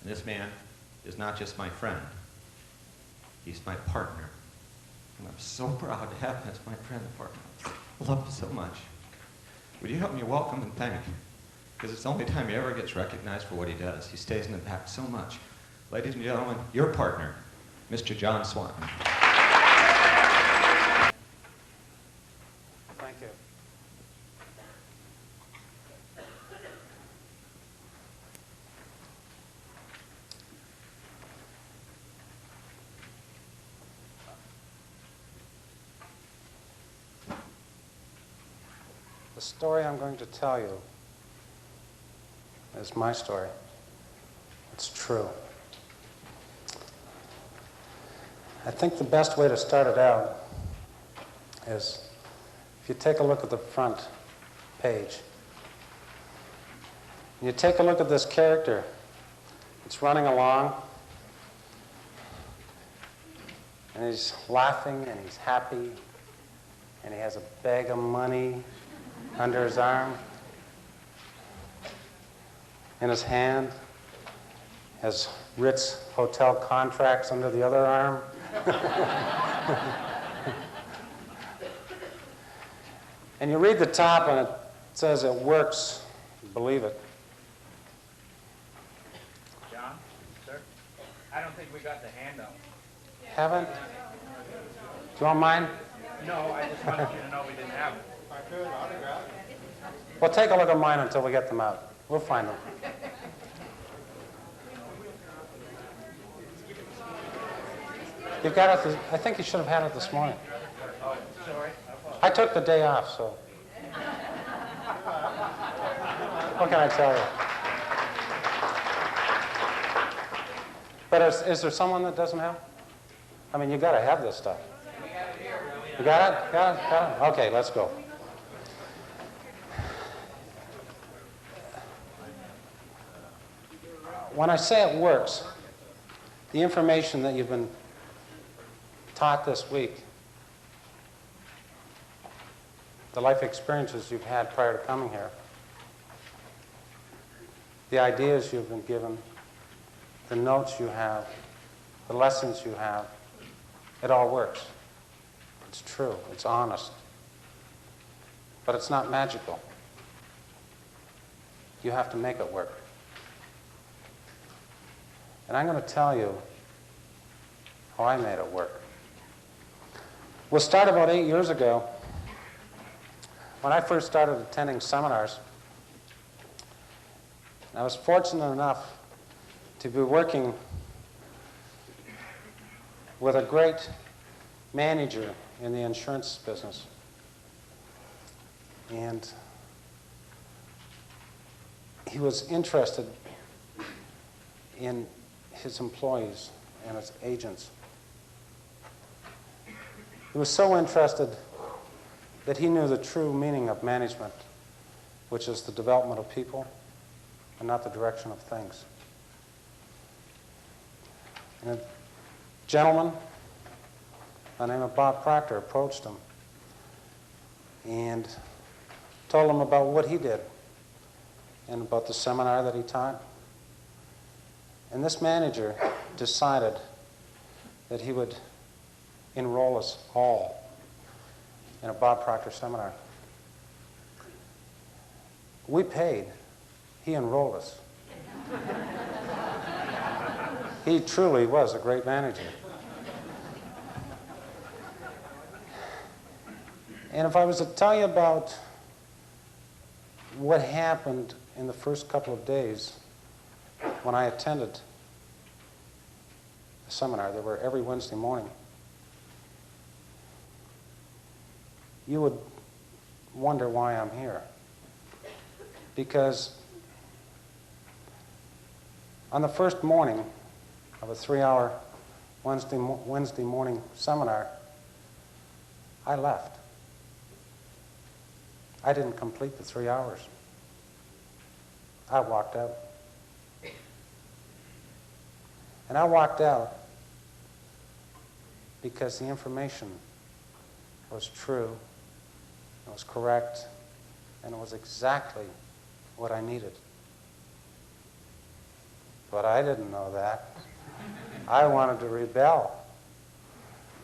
And this man is not just my friend, he's my partner. And I'm so proud to have him as my friend and partner. I love him so much. Would you help me welcome and thank? Because it's the only time he ever gets recognized for what he does. He stays in the back so much. Ladies and gentlemen, your partner, Mr. John Swanton. Thank you. The story I'm going to tell you is my story. It's true. I think the best way to start it out is if you take a look at the front page. And you take a look at this character. It's running along, and he's laughing, and he's happy, and he has a bag of money under his arm. In his hand, has Ritz hotel contracts under the other arm. And you read the top, and it says it works. Believe it. John, sir, I don't think we got the handout. Haven't? Do you want mine? No, I just wanted you to know we didn't have it. Well, take a look at mine until we get them out. We'll find them. You've got it. I think you should have had it this morning. Oh, sorry. I took the day off, so. What can I tell you? But is there someone that doesn't have? I mean, you got to have this stuff. You got it? Got it? Got it? Okay, let's go. When I say it works, the information that you've been taught this week, the life experiences you've had prior to coming here, the ideas you've been given, the notes you have, the lessons you have, it all works. It's true. It's honest. But it's not magical. You have to make it work. And I'm going to tell you how I made it work. We'll start about 8 years ago. When I first started attending seminars, I was fortunate enough to be working with a great manager in the insurance business. And he was interested in his employees and his agents. He was so interested that he knew the true meaning of management, which is the development of people and not the direction of things. And a gentleman by the name of Bob Proctor approached him and told him about what he did and about the seminar that he taught. And this manager decided that he would enroll us all in a Bob Proctor seminar. We paid. He enrolled us. He truly was a great manager. And if I was to tell you about what happened in the first couple of days when I attended the seminar, they were every Wednesday morning, you would wonder why I'm here. Because on the first morning of a 3-hour Wednesday morning seminar, I left. I didn't complete the 3 hours. I walked out. And I walked out because the information was true, it was correct, and it was exactly what I needed. But I didn't know that. I wanted to rebel.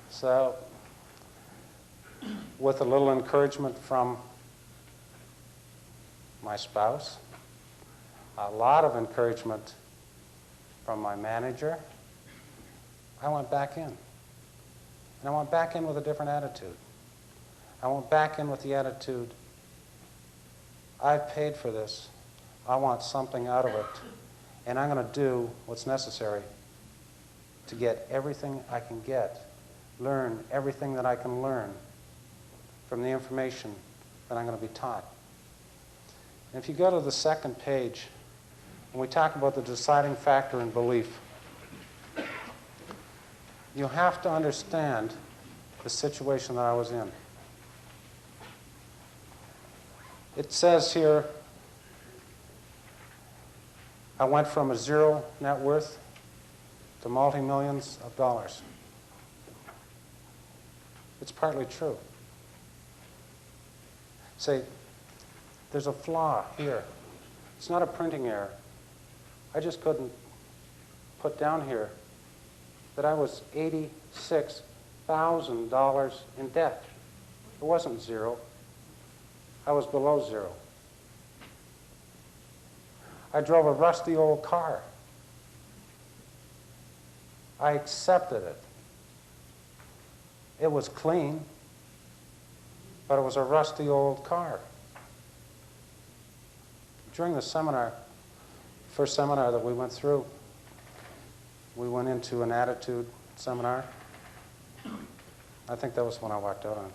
So, with a little encouragement from my spouse, a lot of encouragement from my manager, I went back in. And I went back in with a different attitude. I went back in with the attitude, I've paid for this. I want something out of it. And I'm going to do what's necessary to get everything I can get, learn everything that I can learn from the information that I'm going to be taught. And if you go to the second page, and we talk about the deciding factor in belief, you have to understand the situation that I was in. It says here, I went from a zero net worth to multi-millions of dollars. It's partly true. Say, there's a flaw here. It's not a printing error. I just couldn't put down here that I was $86,000 in debt. It wasn't zero. I was below zero. I drove a rusty old car. I accepted it. It was clean, but it was a rusty old car. During the seminar, first seminar that we went through, we went into an attitude seminar. I think that was when I walked out on.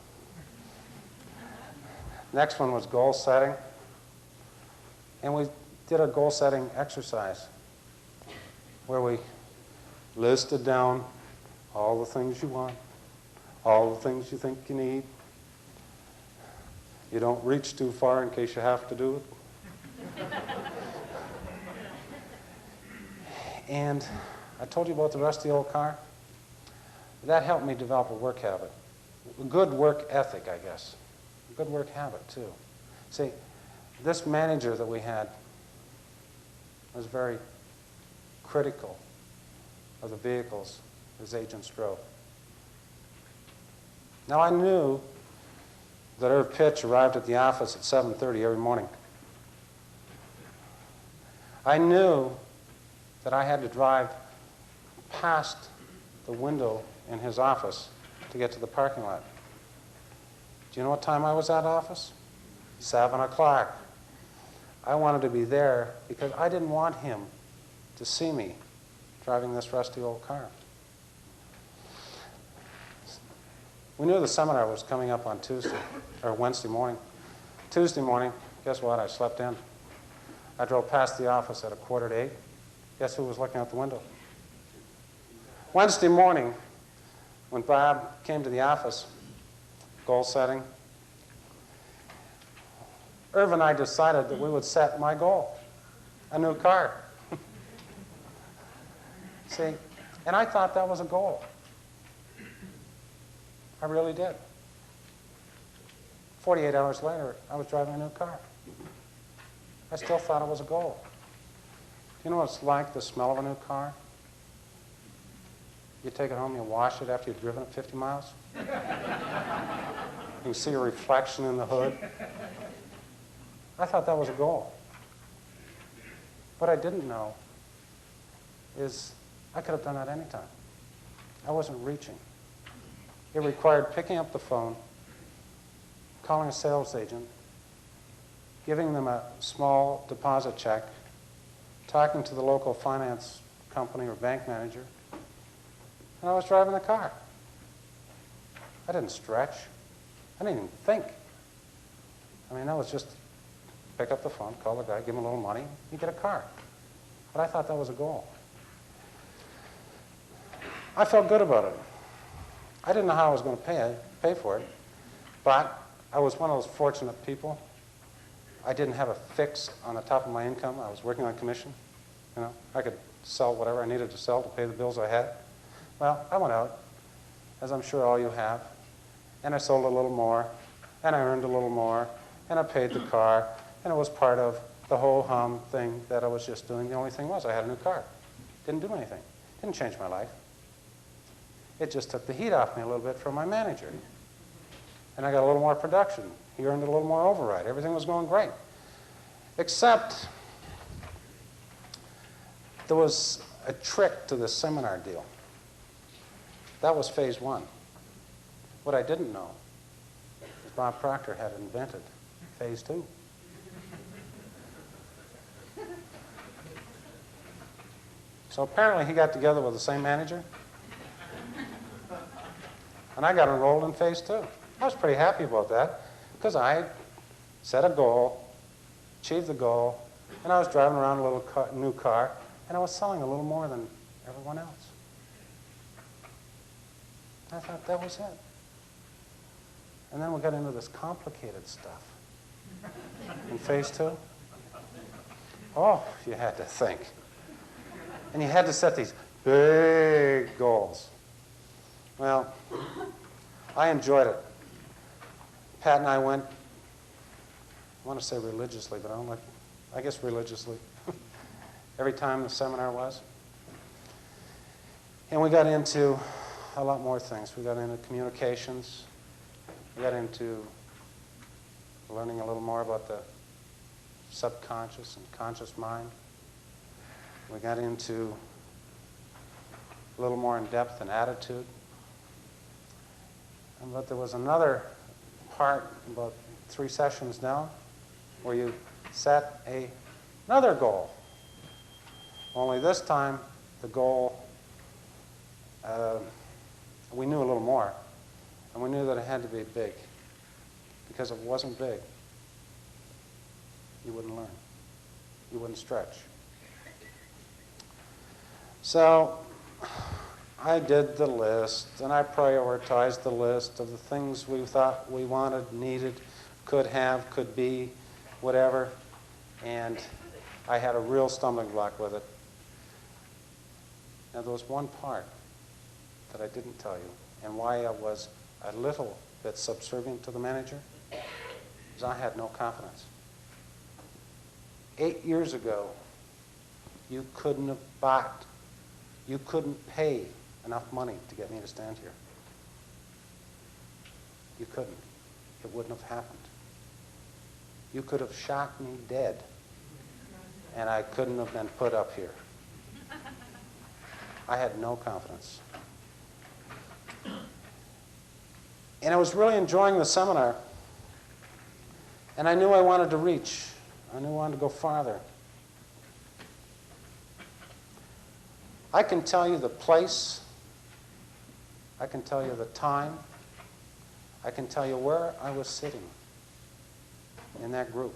Next one was goal setting. And we did a goal setting exercise where we listed down all the things you want, all the things you think you need. You don't reach too far in case you have to do it. And I told you about the rusty old car. That helped me develop a work habit, a good work ethic, I guess, a good work habit too. See, this manager that we had was very critical of the vehicles his agents drove. Now I knew that Irv Pitch arrived at the office at 7:30 every morning. I knew that I had to drive past the window in his office to get to the parking lot. Do you know what time I was at office? 7 o'clock. I wanted to be there because I didn't want him to see me driving this rusty old car. We knew the seminar was coming up on Tuesday, or Wednesday morning. Tuesday morning, guess what? I slept in. I drove past the office at 7:45. Guess who was looking out the window? Wednesday morning, when Bob came to the office, goal setting, Irv and I decided that we would set my goal, a new car. See, and I thought that was a goal. I really did. 48 hours later, I was driving a new car. I still thought it was a goal. You know what it's like, the smell of a new car? You take it home, you wash it after you've driven it 50 miles. You can see a reflection in the hood. I thought that was a goal. What I didn't know is I could have done that anytime. I wasn't reaching. It required picking up the phone, calling a sales agent, giving them a small deposit check, talking to the local finance company or bank manager, and I was driving the car. I didn't stretch. I didn't even think. I mean, that was just pick up the phone, call the guy, give him a little money, you get a car. But I thought that was a goal. I felt good about it. I didn't know how I was going to pay for it, but I was one of those fortunate people. I didn't have a fix on the top of my income. I was working on commission. You know, I could sell whatever I needed to sell to pay the bills I had. Well, I went out, as I'm sure all you have, and I sold a little more, and I earned a little more, and I paid the car, and it was part of the whole hum thing that I was just doing. The only thing was I had a new car. Didn't do anything. Didn't change my life. It just took the heat off me a little bit from my manager. And I got a little more production. He earned a little more override. Everything was going great. Except there was a trick to the seminar deal. That was phase one. What I didn't know is Bob Proctor had invented phase two. So apparently he got together with the same manager, and I got enrolled in phase two. I was pretty happy about that because I set a goal, achieved the goal, and I was driving around a little new car, and I was selling a little more than everyone else. I thought that was it. And then we got into this complicated stuff in phase two. Oh, you had to think. And you had to set these big goals. Well, I enjoyed it. Pat and I went, I want to say religiously, but I guess religiously, every time the seminar was. And we got into a lot more things. We got into communications. We got into learning a little more about the subconscious and conscious mind. We got into a little more in depth in attitude. But there was another part, about 3 sessions down, where you set another goal. Only this time, the goal, we knew a little more, and we knew that it had to be big. Because if it wasn't big, you wouldn't learn. You wouldn't stretch. So I did the list, and I prioritized the list of the things we thought we wanted, needed, could have, could be, whatever, and I had a real stumbling block with it. Now, there was one part that I didn't tell you, and why I was a little bit subservient to the manager, is I had no confidence. 8 years ago, you couldn't have bought, you couldn't pay enough money to get me to stand here. You couldn't. It wouldn't have happened. You could have shot me dead, and I couldn't have been put up here. I had no confidence. And I was really enjoying the seminar, and I knew I wanted to reach. I knew I wanted to go farther. I can tell you the place. I can tell you the time. I can tell you where I was sitting in that group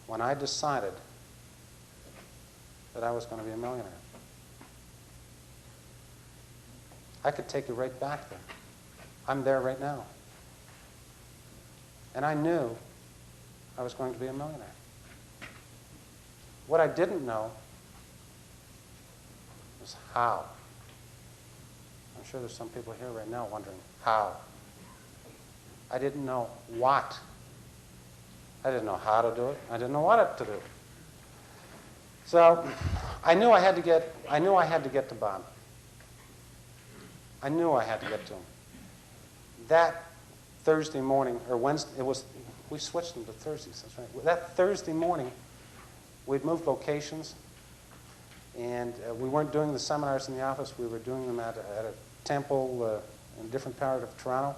when I decided that I was going to be a millionaire. I could take you right back there. I'm there right now. And I knew I was going to be a millionaire. What I didn't know was how. I'm sure there's some people here right now wondering how. I didn't know what. I didn't know how to do it. I didn't know what to do. So I knew I had to get to Bob. I knew I had to get to him. That Thursday morning, or Wednesday, we switched them to Thursdays, that's right. That Thursday morning, we'd moved locations, and we weren't doing the seminars in the office. We were doing them at a temple in a different part of Toronto.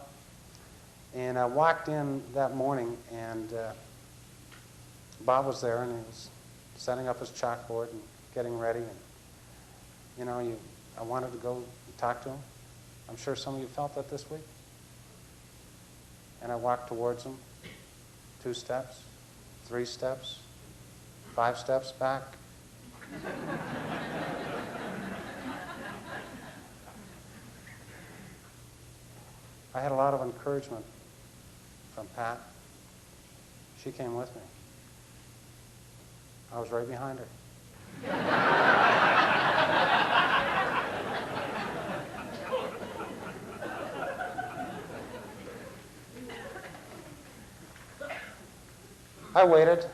And I walked in that morning, and Bob was there, and he was setting up his chalkboard and getting ready. And, you know, I wanted to go and talk to him. I'm sure some of you felt that this week. And I walked towards him, 2 steps, 3 steps, 5 steps back. I had a lot of encouragement from Pat. She came with me. I was right behind her. I waited.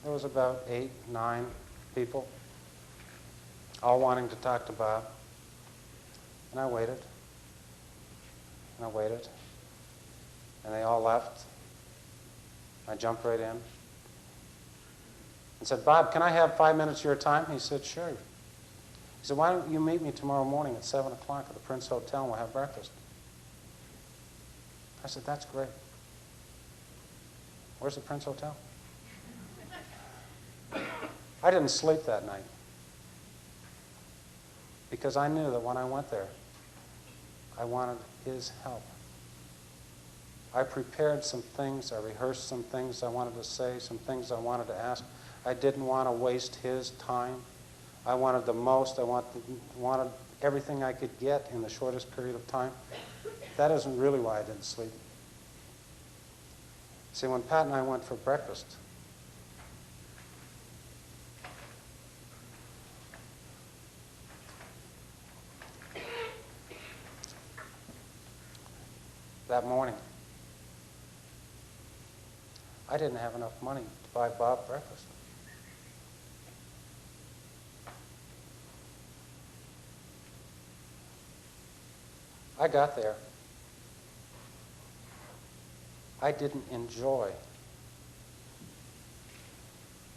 There was about 8, 9 people. all wanting to talk to Bob. And I waited. And I waited. And they all left. I jumped right in and said, Bob, can I have 5 minutes of your time? He said, sure. He said, why don't you meet me tomorrow morning at 7 o'clock at the Prince Hotel and we'll have breakfast? I said, that's great. Where's the Prince Hotel? I didn't sleep that night because I knew that when I went there, I wanted his help. I prepared some things, I rehearsed some things I wanted to say, some things I wanted to ask. I didn't want to waste his time. I wanted the most, I wanted everything I could get in the shortest period of time. That isn't really why I didn't sleep. See, when Pat and I went for breakfast, that morning, I didn't have enough money to buy Bob breakfast. I got there. I didn't enjoy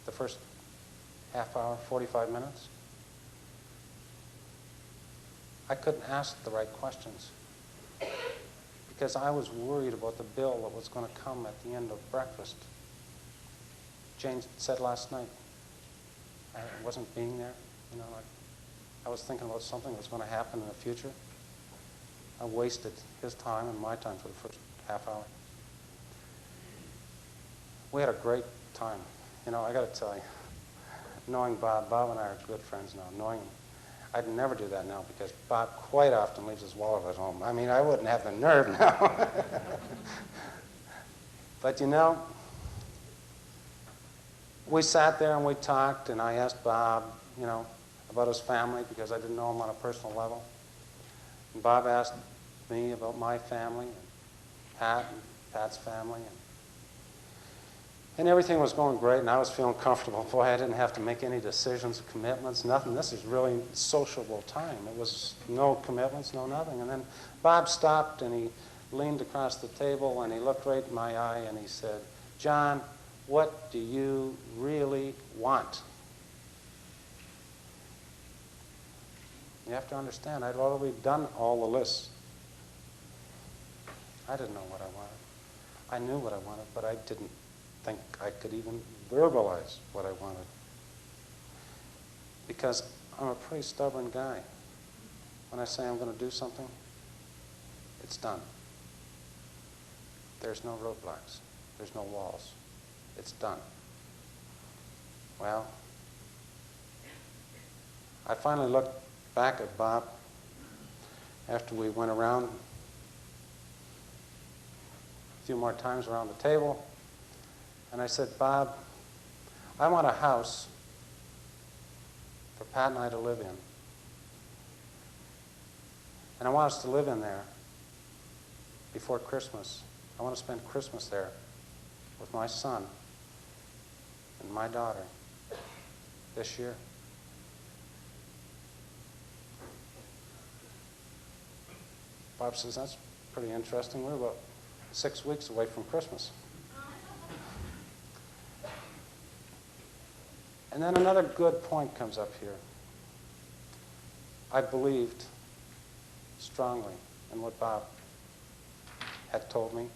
the first half hour, 45 minutes. I couldn't ask the right questions because I was worried about the bill that was going to come at the end of breakfast. Jane said last night, I wasn't being there, you know, I was thinking about something that was going to happen in the future. I wasted his time and my time for the first half hour. We had a great time. You know, I got to tell you, knowing Bob and I are good friends now, knowing him, I'd never do that now because Bob quite often leaves his wallet at home. I mean, I wouldn't have the nerve now. But you know, we sat there and we talked, and I asked Bob, you know, about his family because I didn't know him on a personal level. And Bob asked me about my family, and Pat's family, and everything was going great, and I was feeling comfortable. Boy, I didn't have to make any decisions, commitments, nothing. This is really sociable time. It was no commitments, no nothing. And then Bob stopped, and he leaned across the table, and he looked right in my eye, and he said, John, what do you really want? You have to understand, I'd already done all the lists. I didn't know what I wanted. I knew what I wanted, but I didn't think I could even verbalize what I wanted. Because I'm a pretty stubborn guy. When I say I'm going to do something, it's done. There's no roadblocks. There's no walls. It's done. Well, I finally looked back at Bob after we went around a few more times around the table, and I said, Bob, I want a house for Pat and I to live in. And I want us to live in there before Christmas. I want to spend Christmas there with my son and my daughter this year. Bob says, that's pretty interesting. We're about 6 weeks away from Christmas. And then another good point comes up here. I believed strongly in what Bob had told me.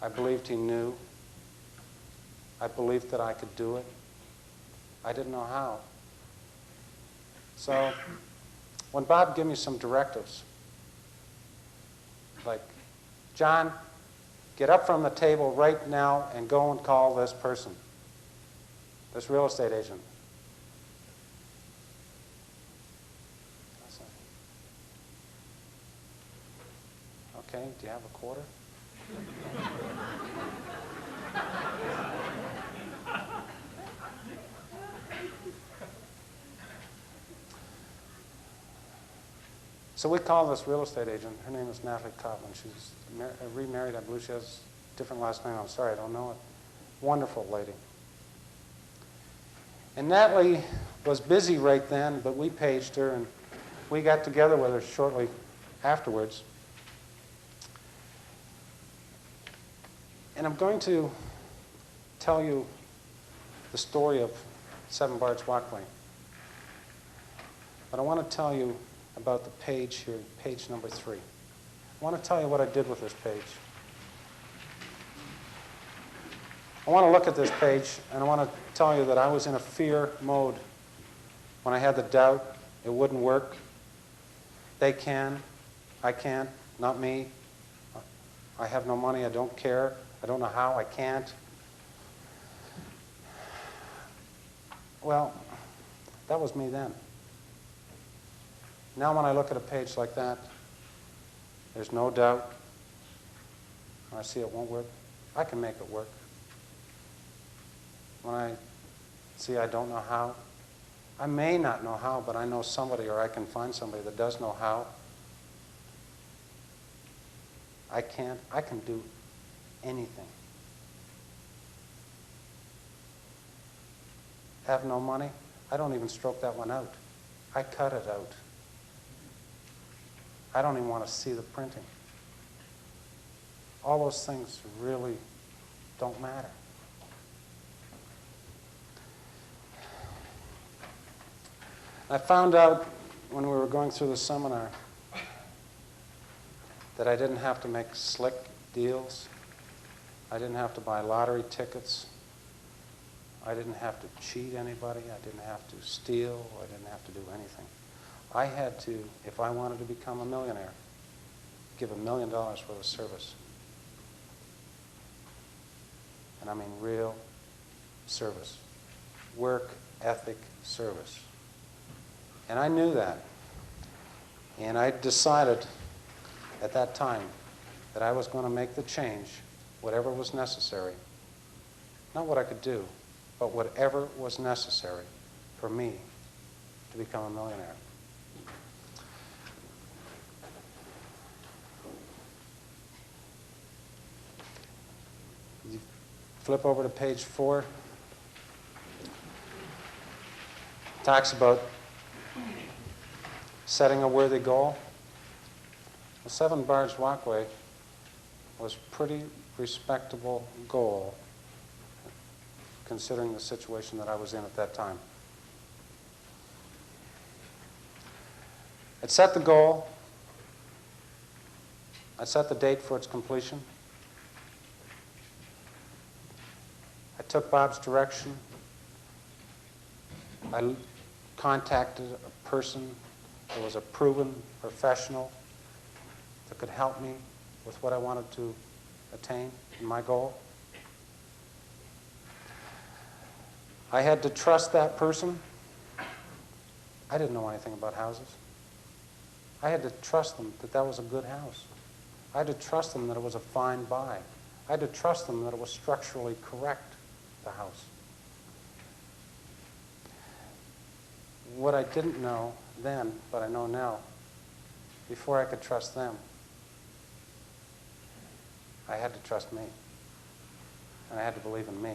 I believed he knew. I believed that I could do it. I didn't know how. So when Bob gave me some directives, like, John, get up from the table right now and go and call this person, this real estate agent. I said, okay, do you have a quarter? So we called this real estate agent. Her name is Natalie Cotman. She's remarried. I believe she has a different last name. I'm sorry, I don't know it. Wonderful lady. And Natalie was busy right then, but we paged her, and we got together with her shortly afterwards. And I'm going to tell you the story of 7 Bard's Walkway. But I want to tell you about the page here, page number 3. I want to tell you what I did with this page. I want to look at this page, and I want to tell you that I was in a fear mode when I had the doubt it wouldn't work. They can, I can't, not me. I have no money, I don't care. I don't know how, I can't. Well, that was me then. Now when I look at a page like that, there's no doubt. When I see it won't work, I can make it work. When I see I don't know how, I may not know how, but I know somebody, or I can find somebody that does know how. I can do anything. Have no money? I don't even stroke that one out. I cut it out. I don't even want to see the printing. All those things really don't matter. I found out when we were going through the seminar that I didn't have to make slick deals. I didn't have to buy lottery tickets. I didn't have to cheat anybody. I didn't have to steal. I didn't have to do anything. I had to, if I wanted to become a millionaire, give $1 million worth of service. And I mean real service. Work ethic service. And I knew that. And I decided at that time that I was going to make the change, whatever was necessary. Not what I could do, but whatever was necessary for me to become a millionaire. You flip over to page 4. It talks about setting a worthy goal. The 7 Bard's Walkway was a pretty respectable goal considering the situation that I was in at that time. It set the goal. I set the date for its completion. I took Bob's direction. I contacted a person that was a proven professional that could help me with what I wanted to attain in my goal. I had to trust that person. I didn't know anything about houses. I had to trust them that that was a good house. I had to trust them that it was a fine buy. I had to trust them that it was structurally correct, the house. What I didn't know then, but I know now, before I could trust them, I had to trust me. And I had to believe in me.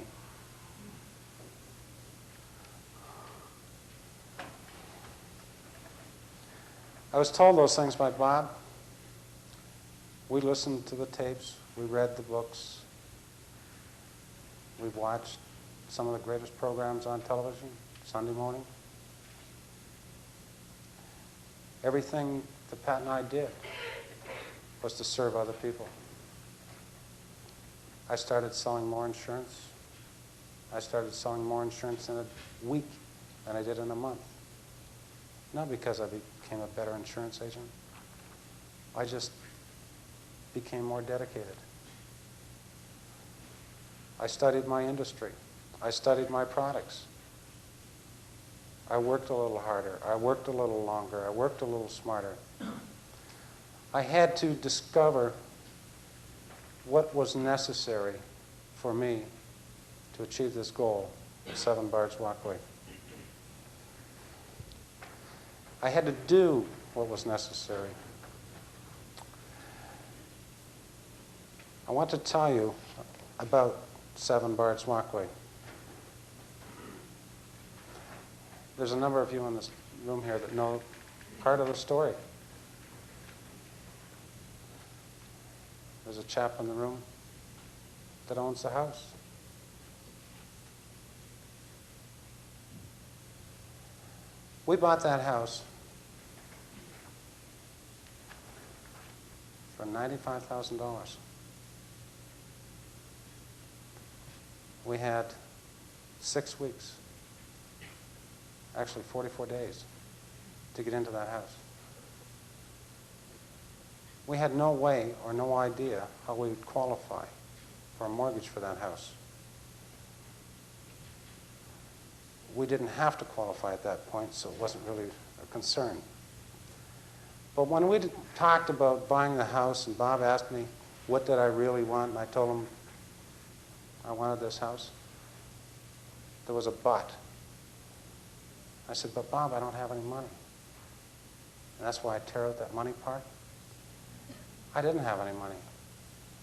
I was told those things by Bob. We listened to the tapes. We read the books. We've watched some of the greatest programs on television Sunday morning. Everything that Pat and I did was to serve other people. I started selling more insurance. I started selling more insurance in a week than I did in a month. Not because I became a better insurance agent. I just became more dedicated. I studied my industry. I studied my products. I worked a little harder. I worked a little longer. I worked a little smarter. I had to discover what was necessary for me to achieve this goal of 7 Bard's Walkway. I had to do what was necessary. I want to tell you about 7 Bard's Walkway. There's a number of you in this room here that know part of the story. There's a chap in the room that owns the house. We bought that house for $95,000. We had 6 weeks, actually 44 days, to get into that house. We had no way or no idea how we would qualify for a mortgage for that house. We didn't have to qualify at that point, so it wasn't really a concern. But when we talked about buying the house, and Bob asked me, what did I really want? And I told him I wanted this house. There was a but. I said, but Bob, I don't have any money. And that's why I tear out that money part. I didn't have any money.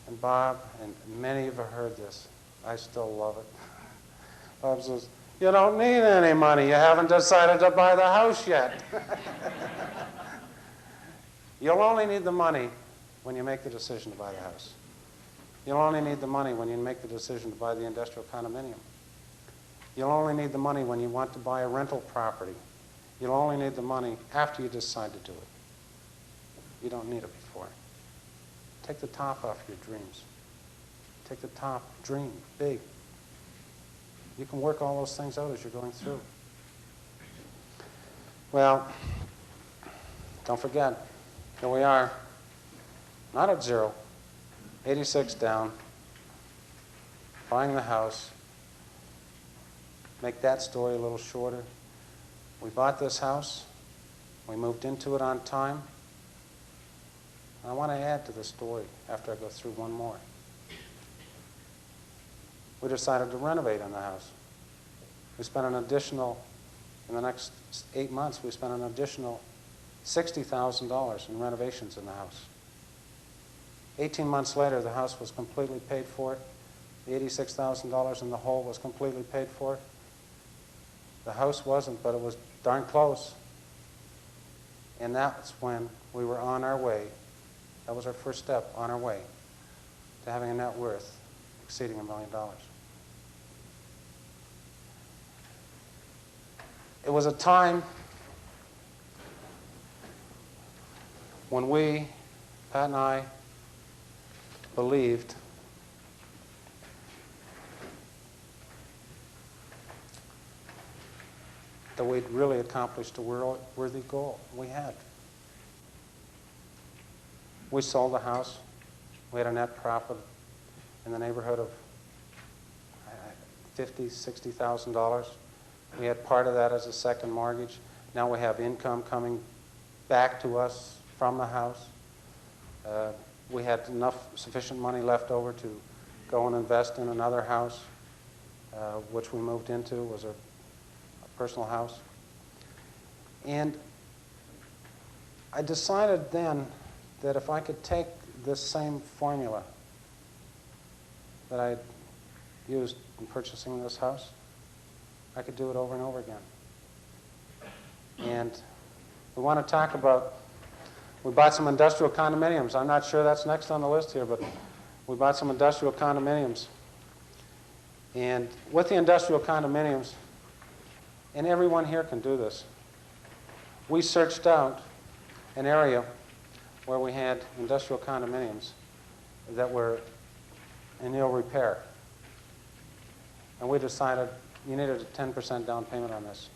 And Bob, and many of you have heard this, I still love it. Bob says, you don't need any money. You haven't decided to buy the house yet. You'll only need the money when you make the decision to buy the house. You'll only need the money when you make the decision to buy the industrial condominium. You'll only need the money when you want to buy a rental property. You'll only need the money after you decide to do it. You don't need it before. Take the top off your dreams. Take the top, dream, big. You can work all those things out as you're going through. Well, don't forget, here we are, not at zero, 86 down, buying the house. Make that story a little shorter. We bought this house. We moved into it on time. I want to add to the story after I go through one more. We decided to renovate in the house. We spent an additional, in the next 8 months, we spent an additional $60,000 in renovations in the house. 18 months later, the house was completely paid for. The $86,000 in the hole was completely paid for. The house wasn't, but it was darn close. And that's when we were on our way. That was our first step on our way to having a net worth exceeding $1 million. It was a time when we, Pat and I, believed that we'd really accomplished a worthy goal. We had. We sold the house. We had a net profit in the neighborhood of $50,000, $60,000. We had part of that as a second mortgage. Now we have income coming back to us from the house. We had sufficient money left over to go and invest in another house, which we moved into. It was a personal house. And I decided then that if I could take this same formula that I used in purchasing this house, I could do it over and over again. And we want to talk about, we bought some industrial condominiums. I'm not sure that's next on the list here, but we bought some industrial condominiums. And with the industrial condominiums, and everyone here can do this, we searched out an area where we had industrial condominiums that were in ill repair. And we decided you needed a 10% down payment on this.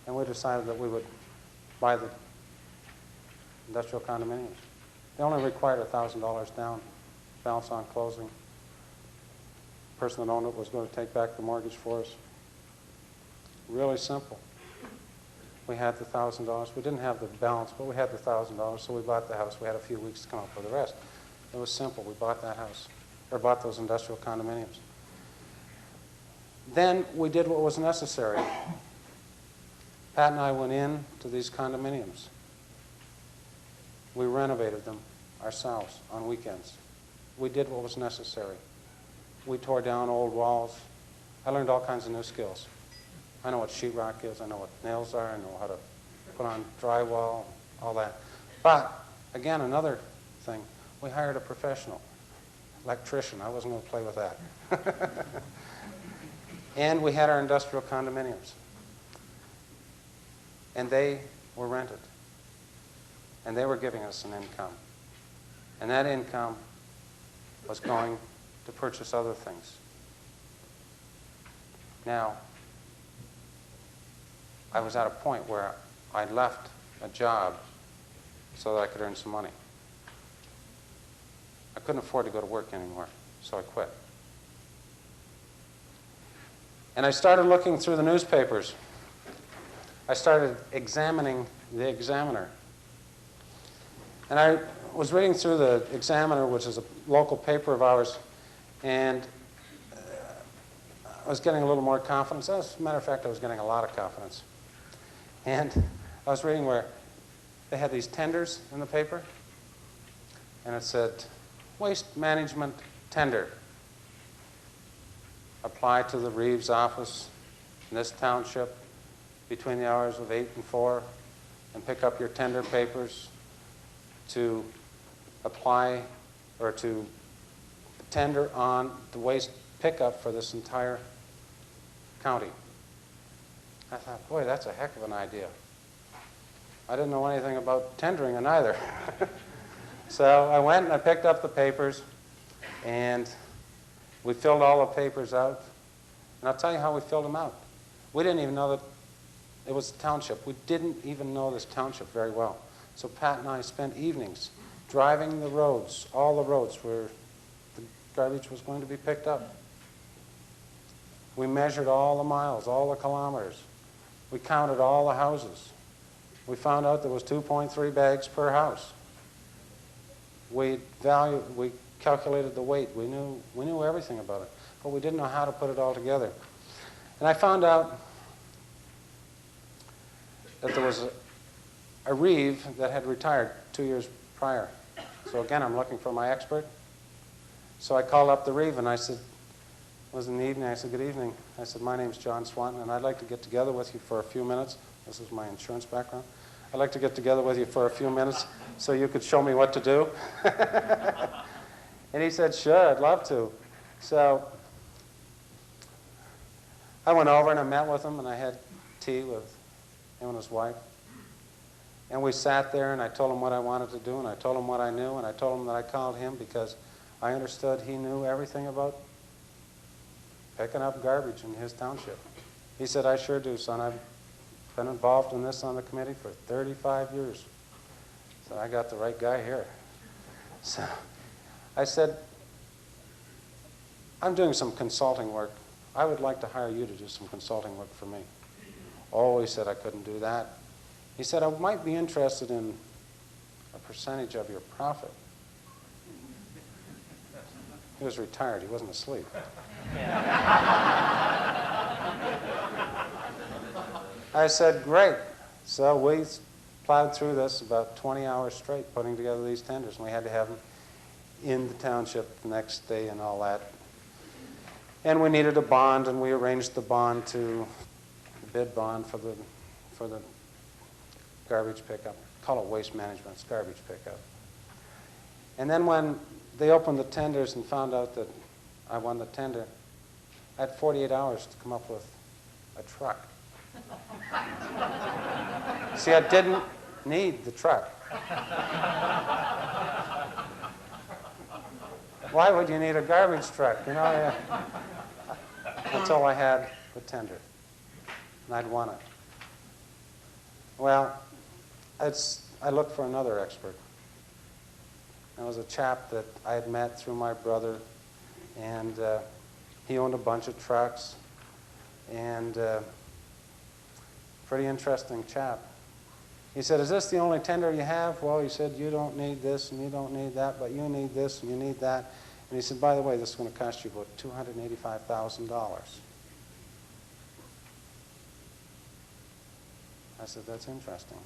And we decided that we would buy the industrial condominiums. They only required $1,000 down, balance on closing. The person that owned it was going to take back the mortgage for us. Really simple. We had the $1,000. We didn't have the balance, but we had the $1,000, so we bought the house. We had a few weeks to come up with the rest. It was simple. We bought that house, or bought those industrial condominiums. Then we did what was necessary. Pat and I went in to these condominiums. We renovated them ourselves on weekends. We did what was necessary. We tore down old walls. I learned all kinds of new skills. I know what sheetrock is, I know what nails are, I know how to put on drywall, all that. But, again, another thing, we hired a professional electrician. I wasn't going to play with that. And we had our industrial condominiums. And they were rented. And they were giving us an income. And that income was going to purchase other things. Now, I was at a point where I left a job so that I could earn some money. I couldn't afford to go to work anymore, so I quit. And I started looking through the newspapers. I started examining the Examiner. And I was reading through the Examiner, which is a local paper of ours, and I was getting a little more confidence. As a matter of fact, I was getting a lot of confidence. And I was reading where they had these tenders in the paper, and it said, Waste Management Tender. Apply to the Reeves office in this township between the hours of 8 and 4 and pick up your tender papers to apply or to tender on the waste pickup for this entire county. I thought, boy, that's a heck of an idea. I didn't know anything about tendering either. So I went and I picked up the papers, and we filled all the papers out. And I'll tell you how we filled them out. We didn't even know that it was a township. We didn't even know this township very well. So Pat and I spent evenings driving the roads, all the roads where the garbage was going to be picked up. We measured all the miles, all the kilometers. We counted all the houses. We found out there was 2.3 bags per house. We calculated the weight. We knew everything about it, but we didn't know how to put it all together. And I found out that there was a Reeve that had retired 2 years prior. So again, I'm looking for my expert. So I called up the Reeve and I said, it was in the evening, I said, good evening. I said, my name's John Swanton, and I'd like to get together with you for a few minutes. This is my insurance background. I'd like to get together with you for a few minutes so you could show me what to do. And he said, sure, I'd love to. So I went over and I met with him, and I had tea with him and his wife. And we sat there, and I told him what I wanted to do, and I told him what I knew, and I told him that I called him because I understood he knew everything about picking up garbage in his township. He said, I sure do, son. I've been involved in this on the committee for 35 years. So I got the right guy here. So I said, I'm doing some consulting work. I would like to hire you to do some consulting work for me. Oh, he said, I couldn't do that. He said, I might be interested in a percentage of your profit. He was retired. He wasn't asleep. I said, great. So we plowed through this about 20 hours straight, putting together these tenders, and we had to have them in the township the next day and all that. And we needed a bond, and we arranged the bond to the bid bond for the garbage pickup. Call it waste management, it's garbage pickup. And then when they opened the tenders and found out that I won the tender, I had 48 hours to come up with a truck. See, I didn't need the truck. Why would you need a garbage truck? You know, until I had the tender, and I'd won it. Well, I looked for another expert. There was a chap that I had met through my brother, and he owned a bunch of trucks, and pretty interesting chap. He said, is this the only tender you have? Well, he said, you don't need this and you don't need that, but you need this and you need that. And he said, by the way, this is going to cost you about $285,000. I said, that's interesting.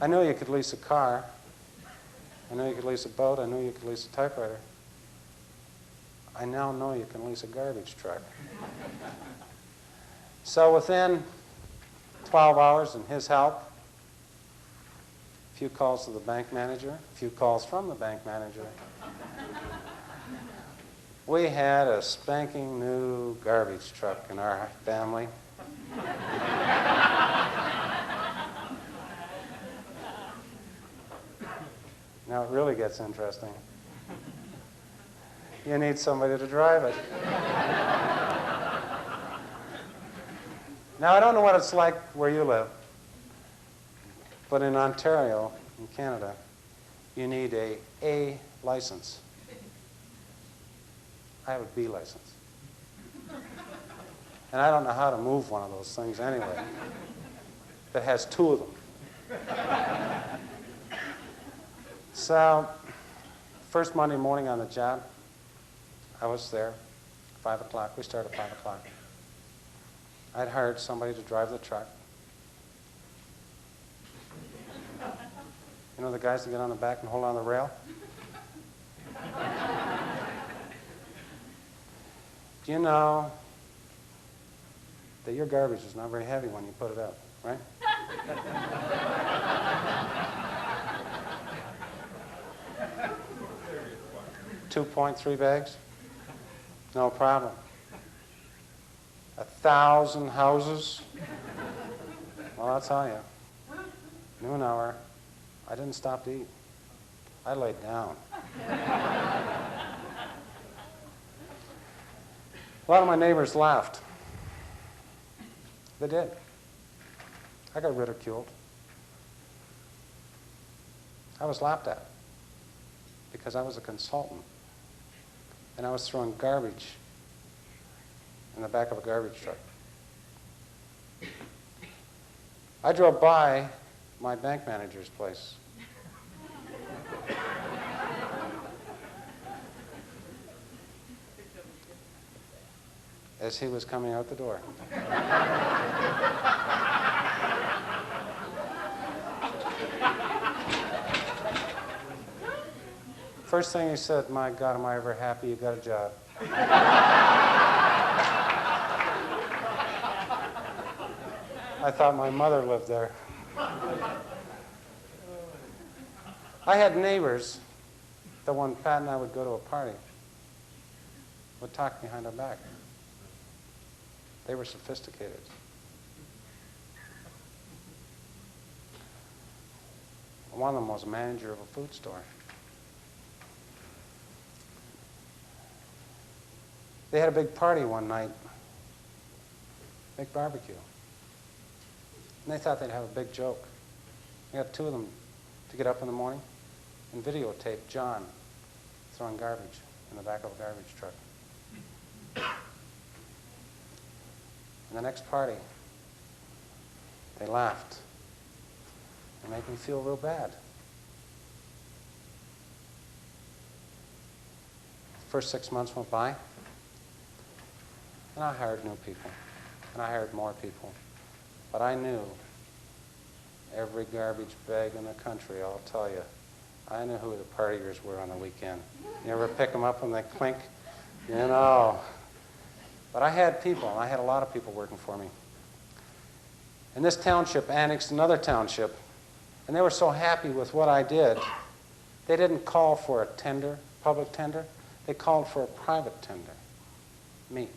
I knew you could lease a car. I knew you could lease a boat. I knew you could lease a typewriter. I now know you can lease a garbage truck. So within 12 hours and his help, a few calls to the bank manager, a few calls from the bank manager, we had a spanking new garbage truck in our family. Now it really gets interesting. You need somebody to drive it. Now I don't know what it's like where you live, but in Ontario, in Canada, you need a A license. I have a B license. And I don't know how to move one of those things anyway. That has two of them. So, first Monday morning on the job, I was there, 5 o'clock. We started at 5 o'clock. I'd hired somebody to drive the truck. You know the guys that get on the back and hold on the rail? Do you know that your garbage is not very heavy when you put it out, right? 2.3 bags? No problem. 1,000 houses? Well, I'll tell you. Noon hour, I didn't stop to eat. I laid down. A lot of my neighbors laughed. They did. I got ridiculed. I was laughed at because I was a consultant and I was throwing garbage in the back of a garbage truck. I drove by my bank manager's place. As he was coming out the door. First thing he said, "My God, am I ever happy you got a job." I thought my mother lived there. I had neighbors that when Pat and I would go to a party, would talk behind our back. They were sophisticated. One of them was a manager of a food store. They had a big party one night, big barbecue. And they thought they'd have a big joke. They got two of them to get up in the morning and videotape John throwing garbage in the back of a garbage truck. And the next party, they laughed. It made me feel real bad. The first 6 months went by, and I hired new people, and I hired more people. But I knew every garbage bag in the country, I'll tell you. I knew who the partiers were on the weekend. You ever pick them up when they clink? You know. But I had people, and I had a lot of people working for me. And this township annexed another township, and they were so happy with what I did, they didn't call for a tender, public tender. They called for a private tender, me.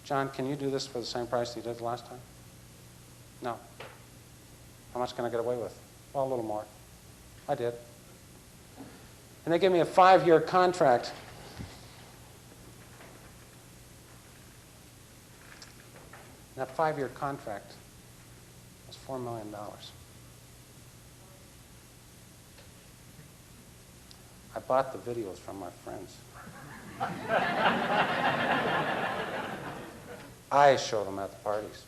John, can you do this for the same price you did the last time? No. How much can I get away with? Well, a little more. I did. And they gave me a 5-year contract. And that 5-year contract was $4 million. I bought the videos from my friends. I show them at the parties.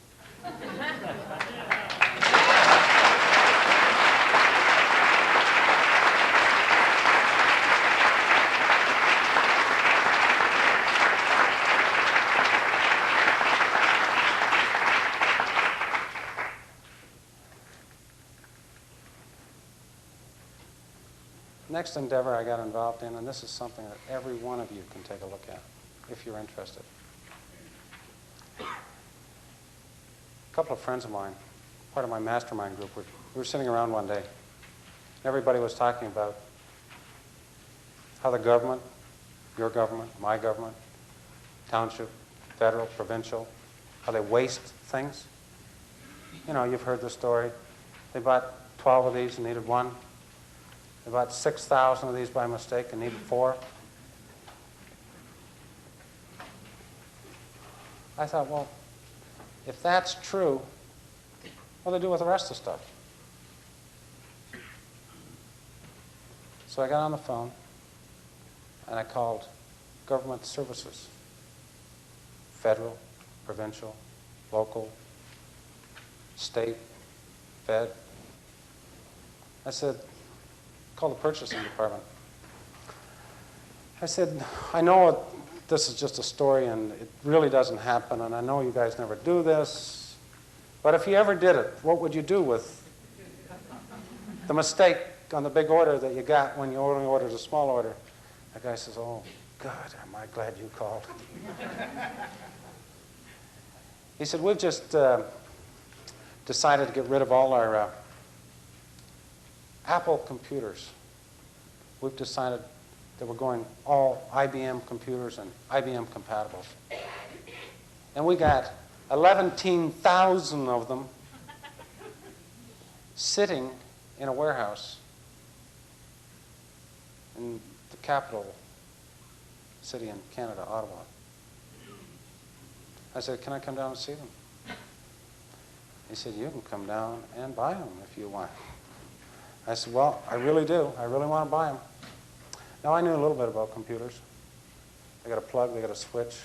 next endeavor I got involved in, and this is something that every one of you can take a look at if you're interested. A couple of friends of mine, part of my mastermind group, we were sitting around one day. Everybody was talking about how the government, your government, my government, township, federal, provincial, how they waste things. You know, you've heard the story. They bought 12 of these and needed one. They bought 6,000 of these by mistake and needed 4. I thought, well, if that's true, what do they do with the rest of the stuff? So I got on the phone and I called government services, federal, provincial, local, state, Fed. I said, call the purchasing department. I said, I know this is just a story and it really doesn't happen, and I know you guys never do this, but if you ever did it, what would you do with the mistake on the big order that you got when you only ordered a small order? The guy says, oh, God, am I glad you called. He said, we've just decided to get rid of all our Apple computers. We've decided that we're going all IBM computers and IBM compatibles. And we got 11,000 of them sitting in a warehouse in the capital city in Canada, Ottawa. I said, can I come down and see them? He said, you can come down and buy them if you want. I said, well, I really do. I really want to buy them. Now, I knew a little bit about computers. They got a plug, they got a switch.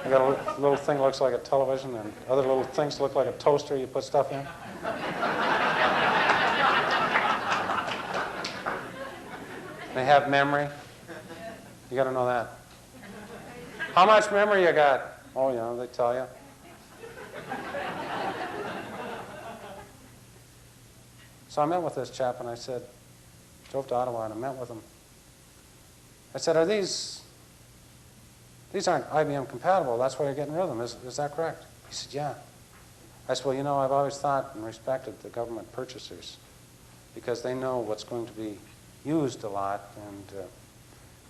They got a little thing that looks like a television, and other little things look like a toaster you put stuff in. They have memory. You got to know that. How much memory you got? Oh, you know, they tell you. So I met with this chap, and I said, drove to Ottawa, and I met with him. I said, are these aren't IBM compatible. That's why you're getting rid of them. Is that correct? He said, yeah. I said, well, you know, I've always thought and respected the government purchasers because they know what's going to be used a lot, and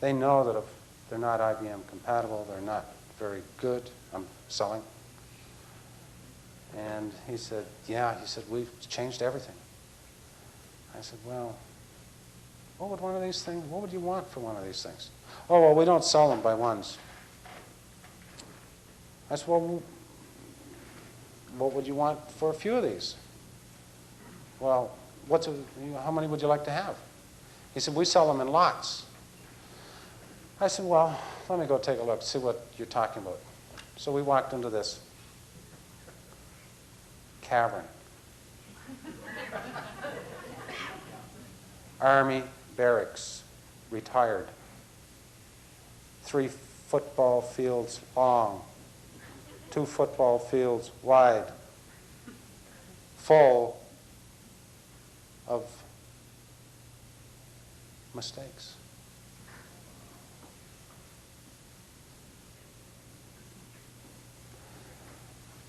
they know that if they're not IBM compatible, they're not very good. I'm selling. And he said, yeah. He said, we've changed everything. I said, well, what would you want for one of these things? Oh, well, we don't sell them by ones. I said, well, what would you want for a few of these? Well, how many would you like to have? He said, we sell them in lots. I said, well, let me go take a look, see what you're talking about. So we walked into this cavern. Army barracks, retired. 3 football fields long, 2 football fields wide, full of mistakes.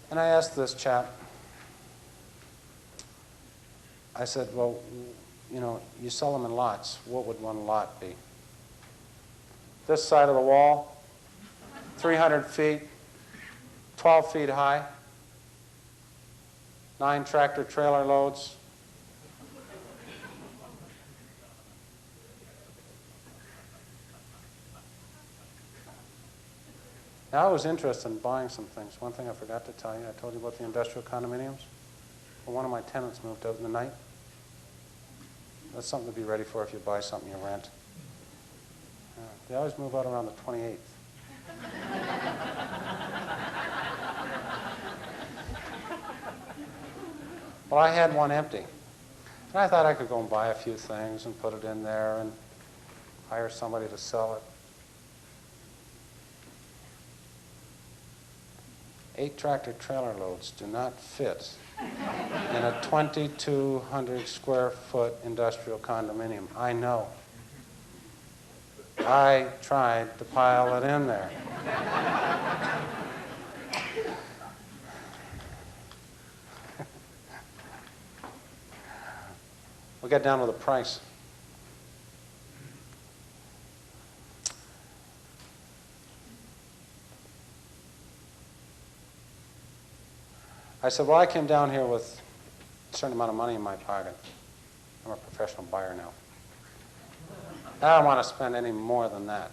And I asked this chap, I said, well, you know, you sell them in lots. What would one lot be? This side of the wall, 300 feet, 12 feet high, 9 tractor trailer loads. Now, I was interested in buying some things. One thing I forgot to tell you, I told you about the industrial condominiums. Well, one of my tenants moved out in the night. That's something to be ready for if you buy something you rent. They always move out around the 28th. Well, I had one empty. And I thought I could go and buy a few things and put it in there and hire somebody to sell it. 8 tractor trailer loads do not fit in a 2,200 square foot industrial condominium. I know. I tried to pile it in there. We got down to the price. I said, well, I came down here with a certain amount of money in my pocket. I'm a professional buyer now. I don't want to spend any more than that.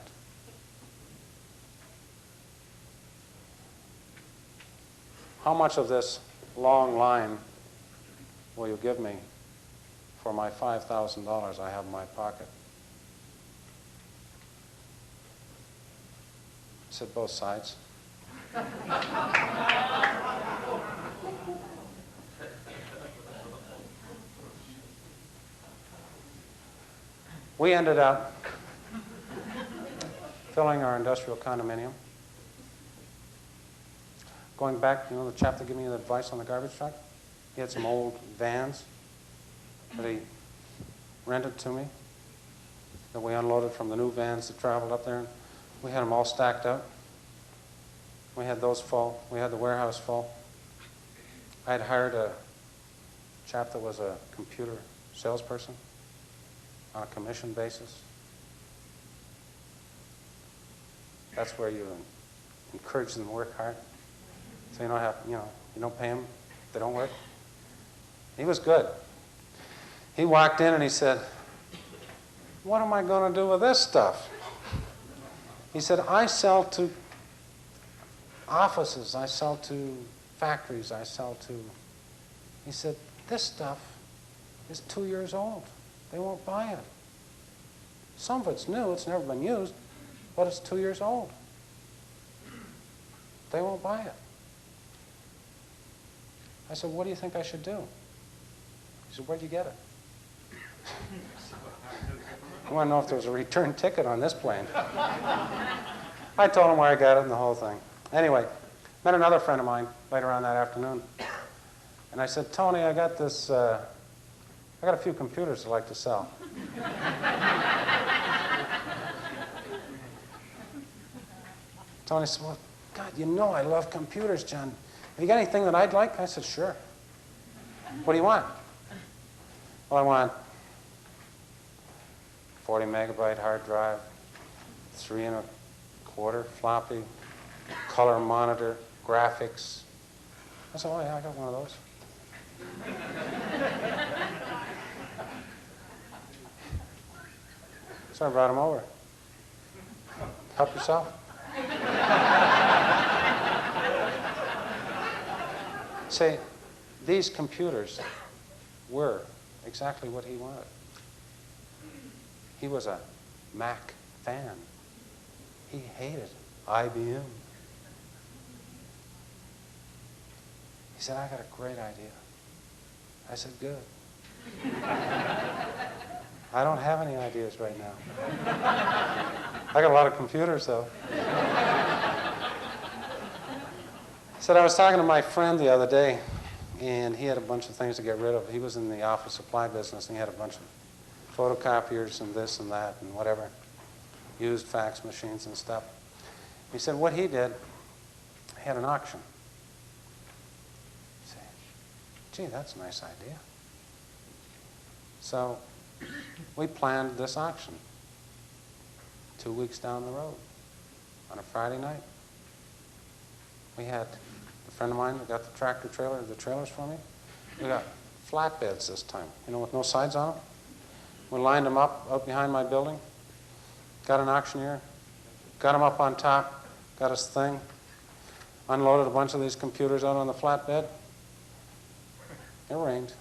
How much of this long line will you give me for my $5,000 I have in my pocket? I said, both sides. We ended up filling our industrial condominium. Going back, you know, the chap that gave me the advice on the garbage truck? He had some old vans that he rented to me that we unloaded from the new vans that traveled up there. We had them all stacked up. We had those full. We had the warehouse full. I had hired a chap that was a computer salesperson on a commission basis. That's where you encourage them to work hard. So you don't have, you don't pay them if they don't work. He was good. He walked in and he said, what am I going to do with this stuff? He said, I sell to offices, I sell to factories, I sell to... He said, this stuff is 2 years old. They won't buy it. Some of it's new, it's never been used, but it's 2 years old. They won't buy it. I said, what do you think I should do? He said, where'd you get it? I want to know if there was a return ticket on this plane. I told him where I got it and the whole thing. Anyway, met another friend of mine later on that afternoon. And I said, Tony, I got this, I got a few computers I'd like to sell. Tony said, well, God, you know I love computers, John. Have you got anything that I'd like? I said, sure. What do you want? Well, I want 40 megabyte hard drive, 3 1/4 floppy, color monitor, graphics. I said, oh yeah, I got one of those. So I brought him over. Help yourself. Say, these computers were exactly what he wanted. He was a Mac fan. He hated IBM. He said, I got a great idea. I said, good. I don't have any ideas right now. I got a lot of computers, though. He said, I was talking to my friend the other day, and he had a bunch of things to get rid of. He was in the office supply business, and he had a bunch of photocopiers and this and that and whatever, used fax machines and stuff. He said what he did, he had an auction. I said, gee, that's a nice idea. So we planned this auction 2 weeks down the road on a Friday night. We had a friend of mine that got the trailers for me. We got flatbeds this time, with no sides on them. We lined them up out behind my building, got an auctioneer, got them up on top, got us thing, unloaded a bunch of these computers out on the flatbed. It rained.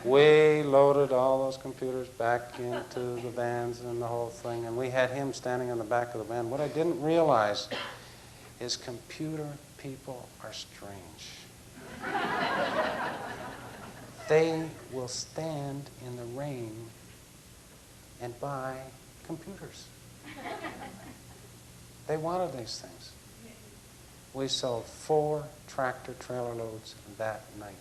We loaded all those computers back into the vans and the whole thing, and we had him standing in the back of the van. What I didn't realize is computer people are strange. They will stand in the rain and buy computers. They wanted these things. We sold 4 tractor trailer loads that night.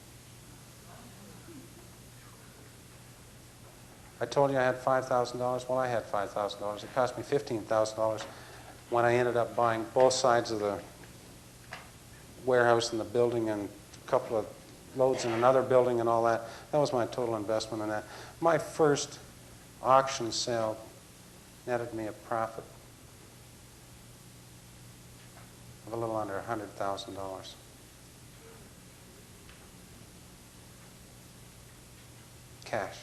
I told you I had $5,000. Well, I had $5,000. It cost me $15,000 when I ended up buying both sides of the warehouse and the building and a couple of loads in another building and all that. That was my total investment in that. My first auction sale netted me a profit of a little under $100,000. Cash.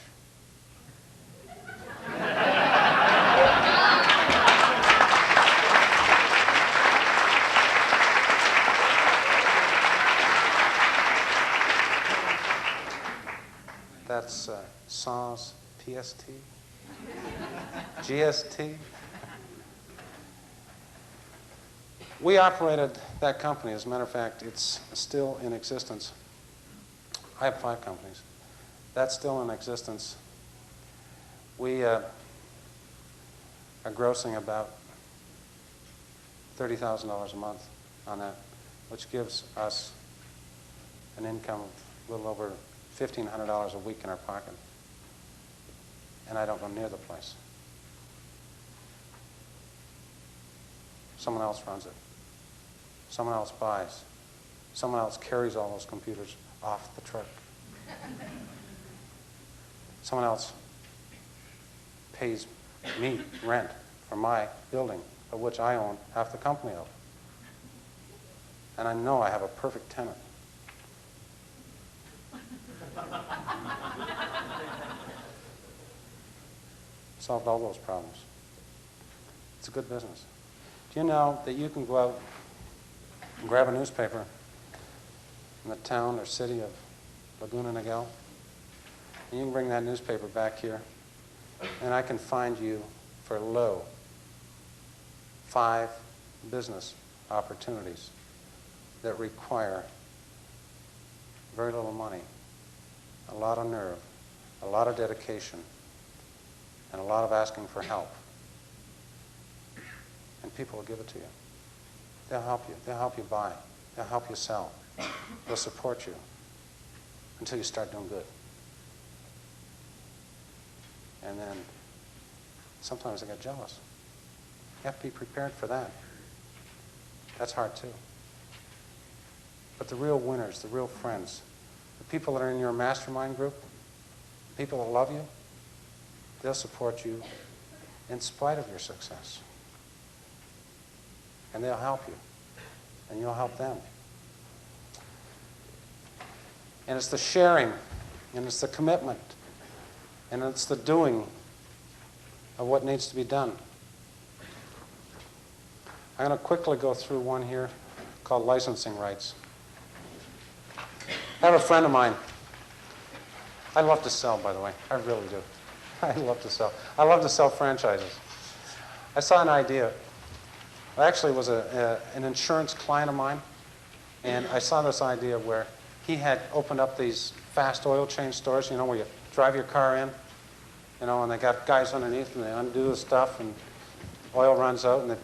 That's sans PST, GST. We operated that company. As a matter of fact, it's still in existence. I have 5 companies. That's still in existence. We are grossing about $30,000 a month on that, which gives us an income of a little over $1,500 a week in our pocket. And I don't go near the place. Someone else runs it. Someone else buys. Someone else carries all those computers off the truck. Someone else pays me rent for my building, of which I own half the company of. And I know I have a perfect tenant. Solved all those problems. It's a good business. Do you know that you can go out and grab a newspaper in the town or city of Laguna Niguel, and you can bring that newspaper back here, and I can find you for low 5 business opportunities that require very little money, a lot of nerve, a lot of dedication, and a lot of asking for help. And people will give it to you. They'll help you. They'll help you buy. They'll help you sell. They'll support you until you start doing good. And then sometimes they get jealous. You have to be prepared for that. That's hard too. But the real winners, the real friends, the people that are in your mastermind group, the people that love you, they'll support you in spite of your success. And they'll help you. And you'll help them. And it's the sharing, and it's the commitment, and it's the doing of what needs to be done. I'm going to quickly go through one here called licensing rights. I have a friend of mine. I love to sell, by the way. I really do. I love to sell. I love to sell franchises. I saw an idea. Actually, it was an insurance client of mine, and I saw this idea where he had opened up these fast oil change stores, you know, where you drive your car in, you know, and they got guys underneath, and they undo the stuff, and oil runs out, and they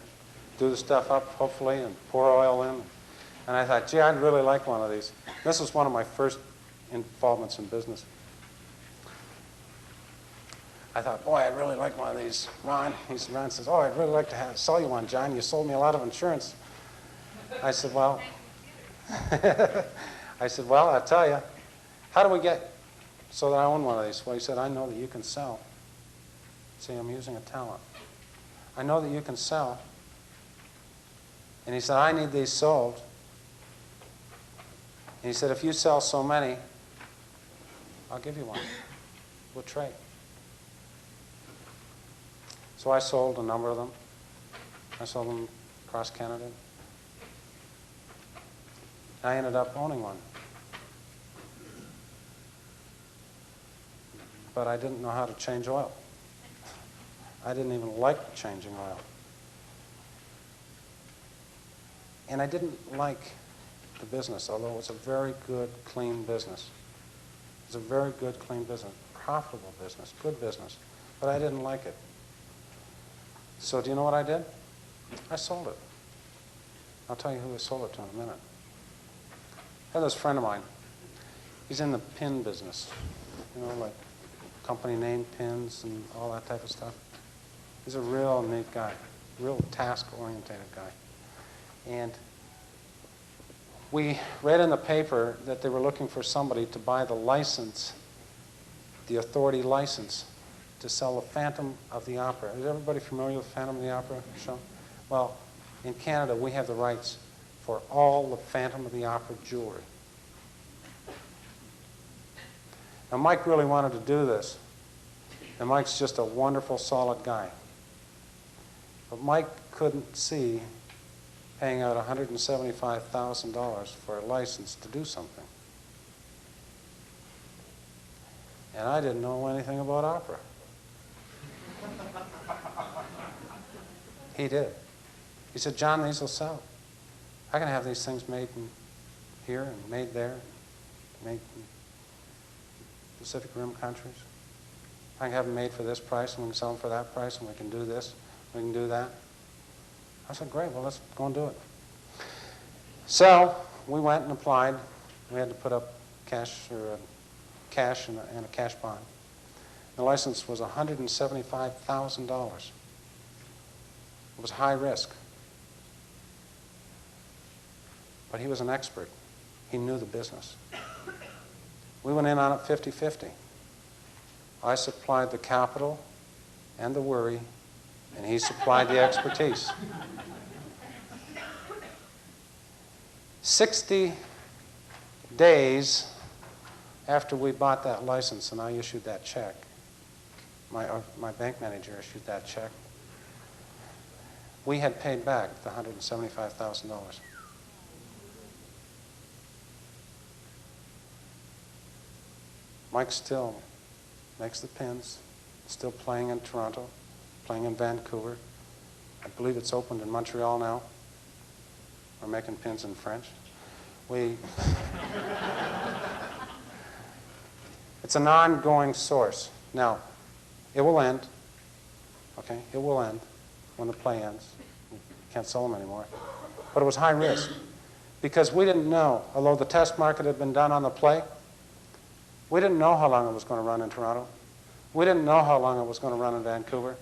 do the stuff up, hopefully, and pour oil in. And I thought, gee, I'd really like one of these. This was one of my first involvements in business. I thought, boy, I'd really like one of these. Ron says, oh, I'd really like to sell you one, John. You sold me a lot of insurance. I said, well, I'll tell you. How do we get so that I own one of these? Well, he said, I know that you can sell. See, I'm using a talent. I know that you can sell. And he said, I need these sold. And he said, if you sell so many, I'll give you one. We'll trade. So I sold a number of them. I sold them across Canada. I ended up owning one. But I didn't know how to change oil. I didn't even like changing oil. And I didn't like the business, although it was a very good, clean business. It was a very good, clean business, profitable business, good business. But I didn't like it. So do you know what I did? I sold it. I'll tell you who I sold it to in a minute. I had this friend of mine. He's in the pin business, you know, like company name pins and all that type of stuff. He's a real neat guy, real task-oriented guy. And we read in the paper that they were looking for somebody to buy the license, the authority license, to sell the Phantom of the Opera. Is everybody familiar with Phantom of the Opera show? Well, in Canada, we have the rights for all the Phantom of the Opera jewelry. Now, Mike really wanted to do this, and Mike's just a wonderful, solid guy. But Mike couldn't see paying out $175,000 for a license to do something. And I didn't know anything about opera. He did. He said, John, these will sell. I can have these things made here and made there, made in Pacific Rim countries. I can have them made for this price, and we can sell them for that price, and we can do this, we can do that. I said, great, well, let's go and do it. So we went and applied. We had to put up cash and a cash bond. The license was $175,000. It was high risk. But he was an expert. He knew the business. We went in on it 50-50. I supplied the capital and the worry, and he supplied the expertise. 60 days after we bought that license and I issued that check, my bank manager issued that check, we had paid back the $175,000. Mike still makes the pins, still playing in Toronto, playing in Vancouver. I believe it's opened in Montreal now. We're making pins in French. It's an ongoing source. Now, it will end, okay? It will end when the play ends. You can't sell them anymore. But it was high risk because we didn't know, although the test market had been done on the play, we didn't know how long it was going to run in Toronto. We didn't know how long it was going to run in Vancouver.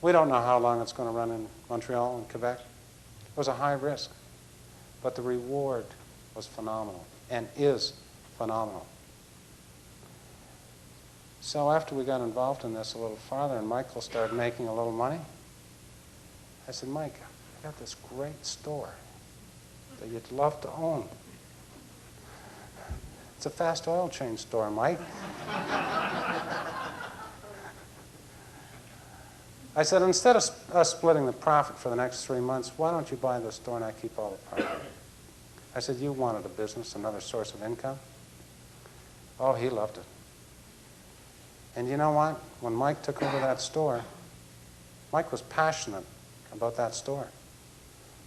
We don't know how long it's going to run in Montreal and Quebec. It was a high risk. But the reward was phenomenal and is phenomenal. So after we got involved in this a little farther and Michael started making a little money, I said, Mike, I got this great store that you'd love to own. It's a fast oil change store, Mike. I said, instead of us splitting the profit for the next 3 months, why don't you buy the store and I keep all the profit? I said, you wanted a business, another source of income? Oh, he loved it. And you know what? When Mike took over that store, Mike was passionate about that store.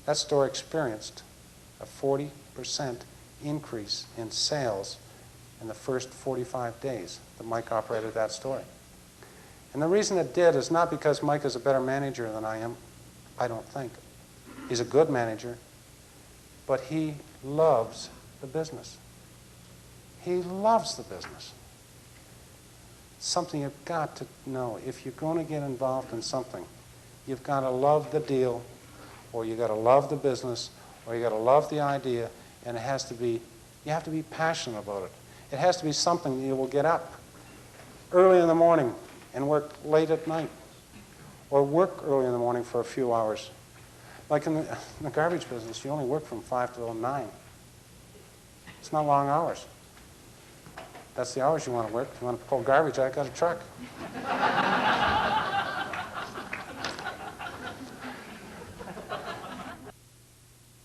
That store experienced a 40% increase in sales in the first 45 days that Mike operated that store. And the reason it did is not because Mike is a better manager than I am, I don't think. He's a good manager, but he loves the business. He loves the business. Something you've got to know. If you're going to get involved in something, you've got to love the deal, or you've got to love the business, or you've got to love the idea, and it has to be, you have to be passionate about it. It has to be something that you will get up early in the morning and work late at night, or work early in the morning for a few hours. Like in the garbage business, you only work from 5 till 9. It's not long hours. That's the hours you want to work. If you want to pull garbage, I got a truck.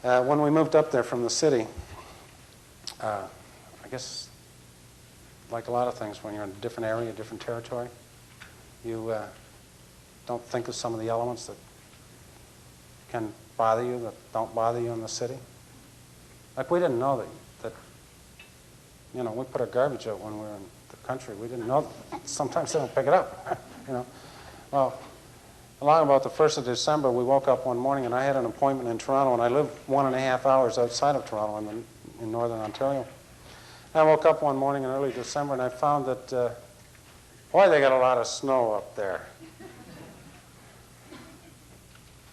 When we moved up there from the city, I guess like a lot of things, when you're in a different area, a different territory, you don't think of some of the elements that can bother you, that don't bother you in the city. Like we didn't know that you know, we put our garbage out when we were in the country. We didn't know that sometimes they don't pick it up, you know. Well, along about the 1st of December, we woke up one morning and I had an appointment in Toronto, and I live 1.5 hours outside of Toronto in northern Ontario. And I woke up one morning in early December and I found that Boy, they got a lot of snow up there.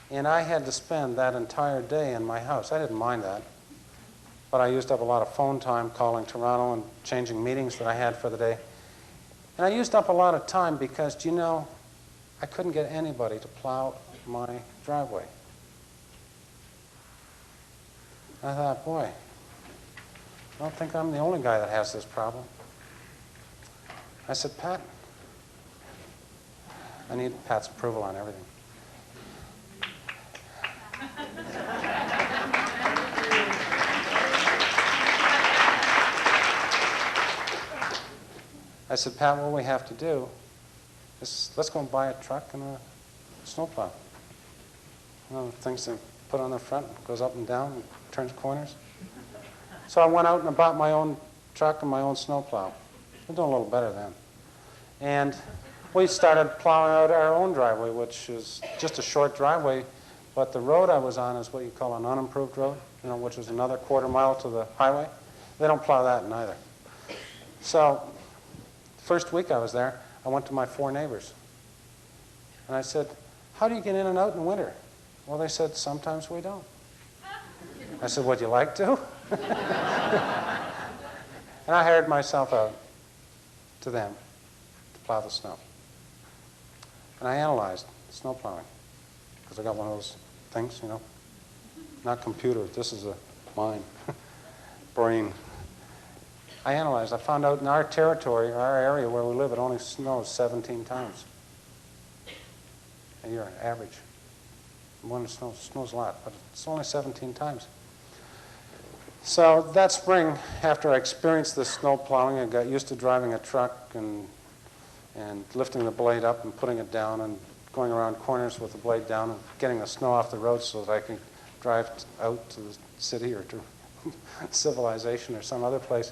And I had to spend that entire day in my house. I didn't mind that. But I used up a lot of phone time calling Toronto and changing meetings that I had for the day. And I used up a lot of time because, do you know, I couldn't get anybody to plow my driveway. I thought, boy, I don't think I'm the only guy that has this problem. I said, Pat, I need Pat's approval on everything. I said, Pat, what we have to do is let's go and buy a truck and a snowplow. You know, the things they put on the front, goes up and down, and turns corners. So I went out and I bought my own truck and my own snowplow. We're doing a little better then. And we started plowing out our own driveway, which is just a short driveway, but the road I was on is what you call an unimproved road, you know, which is another quarter-mile to the highway. They don't plow that neither. So the first week I was there, I went to my 4 neighbors. And I said, how do you get in and out in winter? Well, they said, sometimes we don't. I said, would you like to? And I hired myself out to them to plow the snow. And I analyzed snow plowing, because I got one of those things, you know, not computer, this is a mind, brain. I analyzed, I found out in our territory, our area where we live, it only snows 17 times a year, average. When it snows a lot, but it's only 17 times. So that spring, after I experienced this snow plowing, I got used to driving a truck and lifting the blade up and putting it down and going around corners with the blade down and getting the snow off the road so that I could drive out to the city or to civilization or some other place,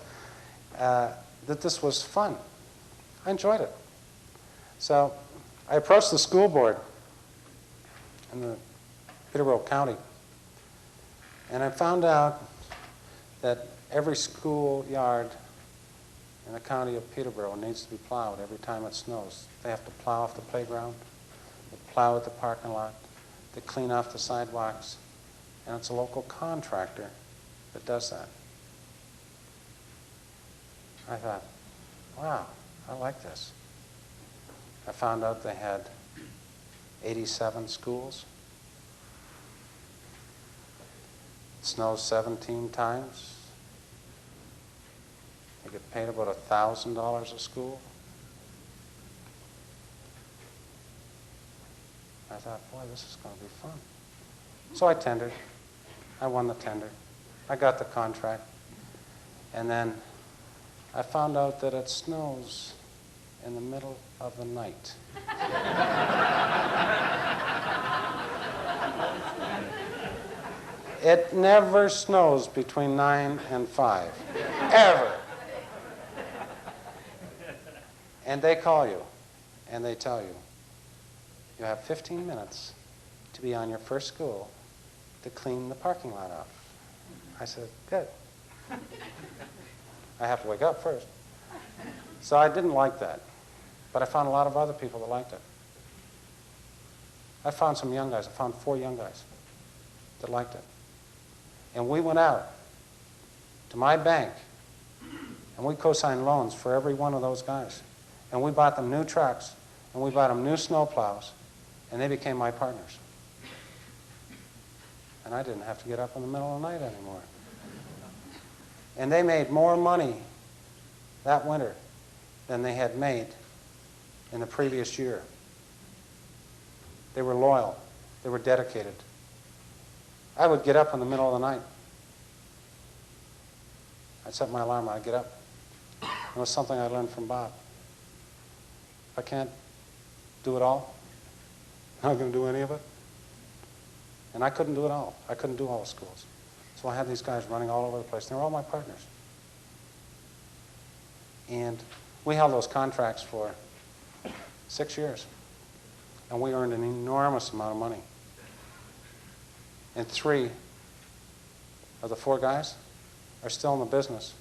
that this was fun. I enjoyed it. So I approached the school board in the Peterborough County, and I found out that every schoolyard in the county of Peterborough needs to be plowed every time it snows. They have to plow off the playground, they plow at the parking lot, they clean off the sidewalks, and it's a local contractor that does that. I thought, wow, I like this. I found out they had 87 schools. It snows 17 times. They get paid about $1,000 a school. I thought, boy, this is going to be fun. So I tendered. I won the tender. I got the contract. And then I found out that it snows in the middle of the night. It never snows between 9 and 5, ever. And they call you, and they tell you, you have 15 minutes to be on your first school to clean the parking lot up. I said, good. I have to wake up first. So I didn't like that, but I found a lot of other people that liked it. I found some young guys. I found 4 young guys that liked it. And we went out to my bank, and we co-signed loans for every one of those guys. And we bought them new trucks, and we bought them new snow plows, and they became my partners. And I didn't have to get up in the middle of the night anymore. And they made more money that winter than they had made in the previous year. They were loyal. They were dedicated. I would get up in the middle of the night. I'd set my alarm, I'd get up. It was something I learned from Bob. If I can't do it all, I'm not going to do any of it. And I couldn't do it all. I couldn't do all the schools. So I had these guys running all over the place. They were all my partners. And we held those contracts for 6 years. And we earned an enormous amount of money. And 3 of the 4 guys are still in the business.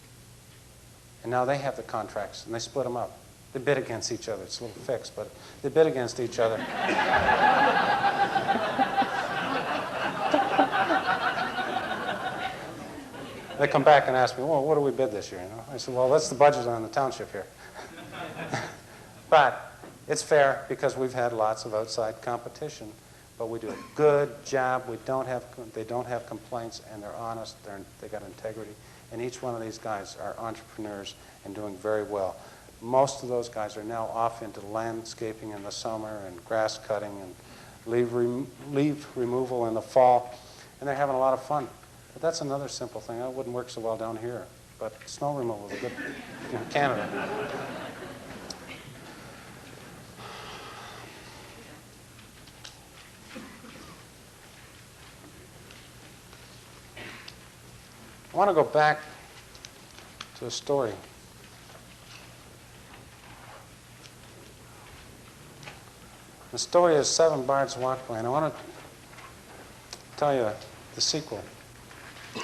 And now they have the contracts, and they split them up. They bid against each other. It's a little fixed, but they bid against each other. They come back and ask me, well, what do we bid this year? You know? I said, well, that's the budget on the township here. But it's fair because we've had lots of outside competition, but we do a good job. They don't have complaints, and they're honest. They got integrity. And each one of these guys are entrepreneurs and doing very well. Most of those guys are now off into landscaping in the summer and grass cutting and leaf removal in the fall, and they're having a lot of fun. But that's another simple thing. That wouldn't work so well down here, but snow removal is good in Canada. I want to go back to a story. The story is Seven Bards Walkway, and I want to tell you the sequel,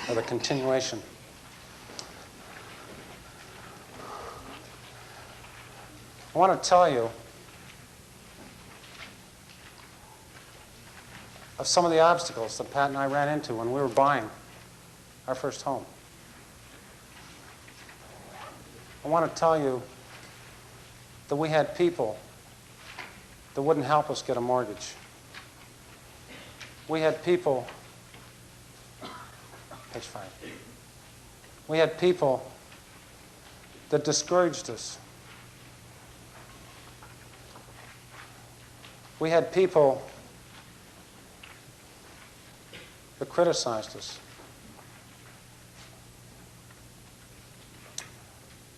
or the continuation. I want to tell you of some of the obstacles that Pat and I ran into when we were buying our first home. I want to tell you that we had people that wouldn't help us get a mortgage. We had people, page 5. We had people that discouraged us. We had people that criticized us.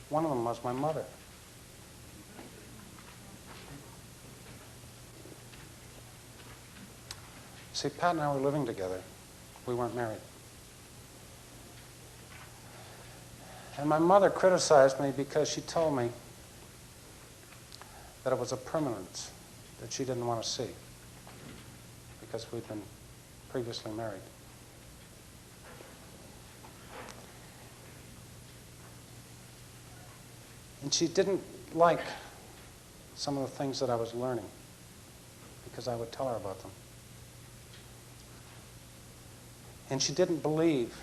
One of them was my mother. See, Pat and I were living together. We weren't married. And my mother criticized me because she told me that it was a permanence that she didn't want to see because we'd been previously married. And she didn't like some of the things that I was learning because I would tell her about them. And she didn't believe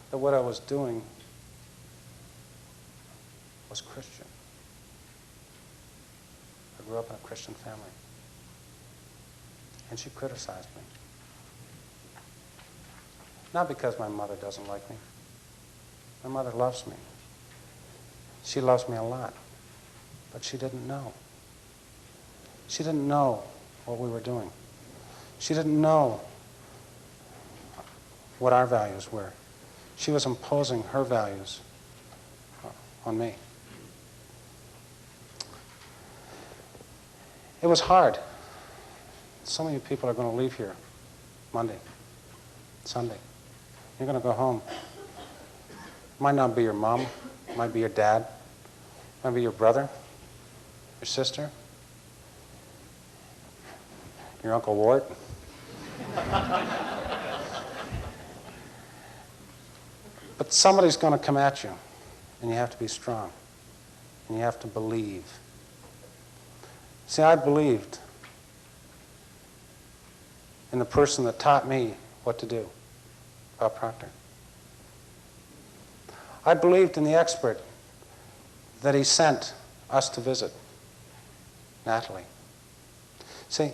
that what I was doing was Christian. I grew up in a Christian family. And she criticized me. Not because my mother doesn't like me. My mother loves me. She loves me a lot. But she didn't know. She didn't know what we were doing. She didn't know what our values were. She was imposing her values on me. It was hard. Some of you people are going to leave here Monday, Sunday. You're going to go home. Might not be your mom. Might be your dad. Might be your brother, your sister, your Uncle Ward. But somebody's going to come at you, and you have to be strong, and you have to believe. See, I believed in the person that taught me what to do, Bob Proctor. I believed in the expert that he sent us to visit, Natalie. See,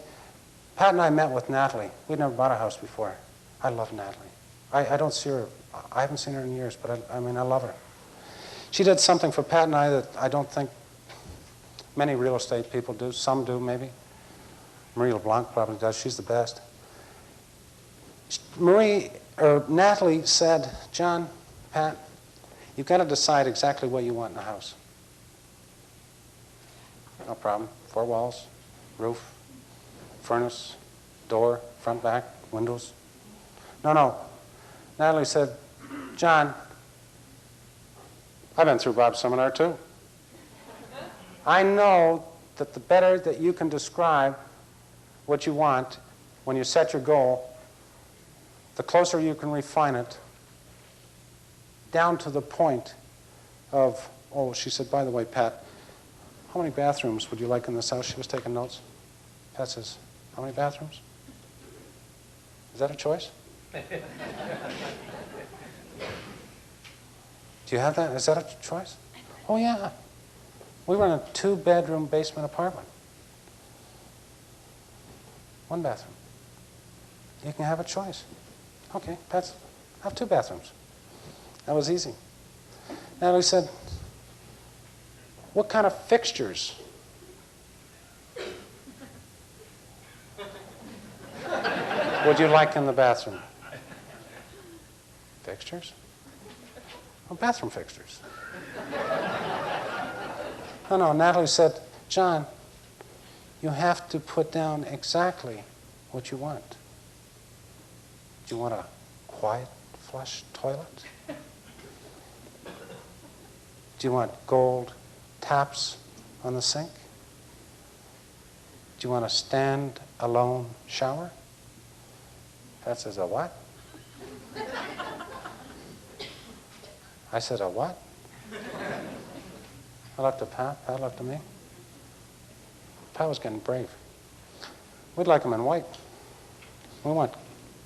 Pat and I met with Natalie. We'd never bought a house before. I love Natalie. I don't see her. I haven't seen her in years, but I love her. She did something for Pat and I that I don't think many real estate people do. Some do, maybe. Marie LeBlanc probably does. She's the best. Natalie said, John, Pat, you've got to decide exactly what you want in a house. No problem. 4 walls, roof, furnace, door, front, back, windows. No. Natalie said, John, I've been through Bob's seminar too. I know that the better that you can describe what you want when you set your goal, the closer you can refine it down to the point of, oh, she said, by the way, Pat, how many bathrooms would you like in this house? She was taking notes. Pat says, how many bathrooms? Is that a choice? Do you have that? Is that a choice? Oh, yeah. We run a 2-bedroom basement apartment. 1 bathroom. You can have a choice. Okay, Pat, have 2 bathrooms. That was easy. Natalie said, what kind of fixtures? Would you like in the bathroom? Fixtures? Oh, bathroom fixtures. No, Natalie said, John, you have to put down exactly what you want. Do you want a quiet flush toilet? Do you want gold taps on the sink? Do you want a stand-alone shower? Pat says, a what? I said, a what? I looked at Pat. Pat looked at me. Pat was getting brave. We'd like them in white. We want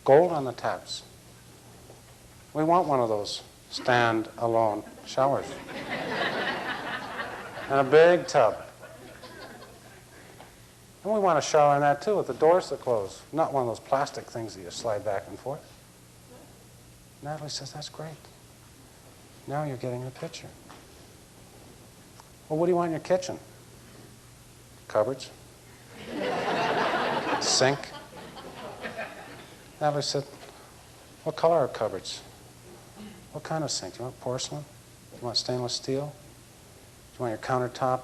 gold on the taps. We want one of those stand-alone showers. And a big tub. And we want a shower in that too, with the doors that close. Not one of those plastic things that you slide back and forth. Natalie says, that's great. Now you're getting the picture. Well, what do you want in your kitchen? Cupboards? Sink? Natalie said, what color are cupboards? What kind of sink? Do you want porcelain? Do you want stainless steel? Do you want your countertop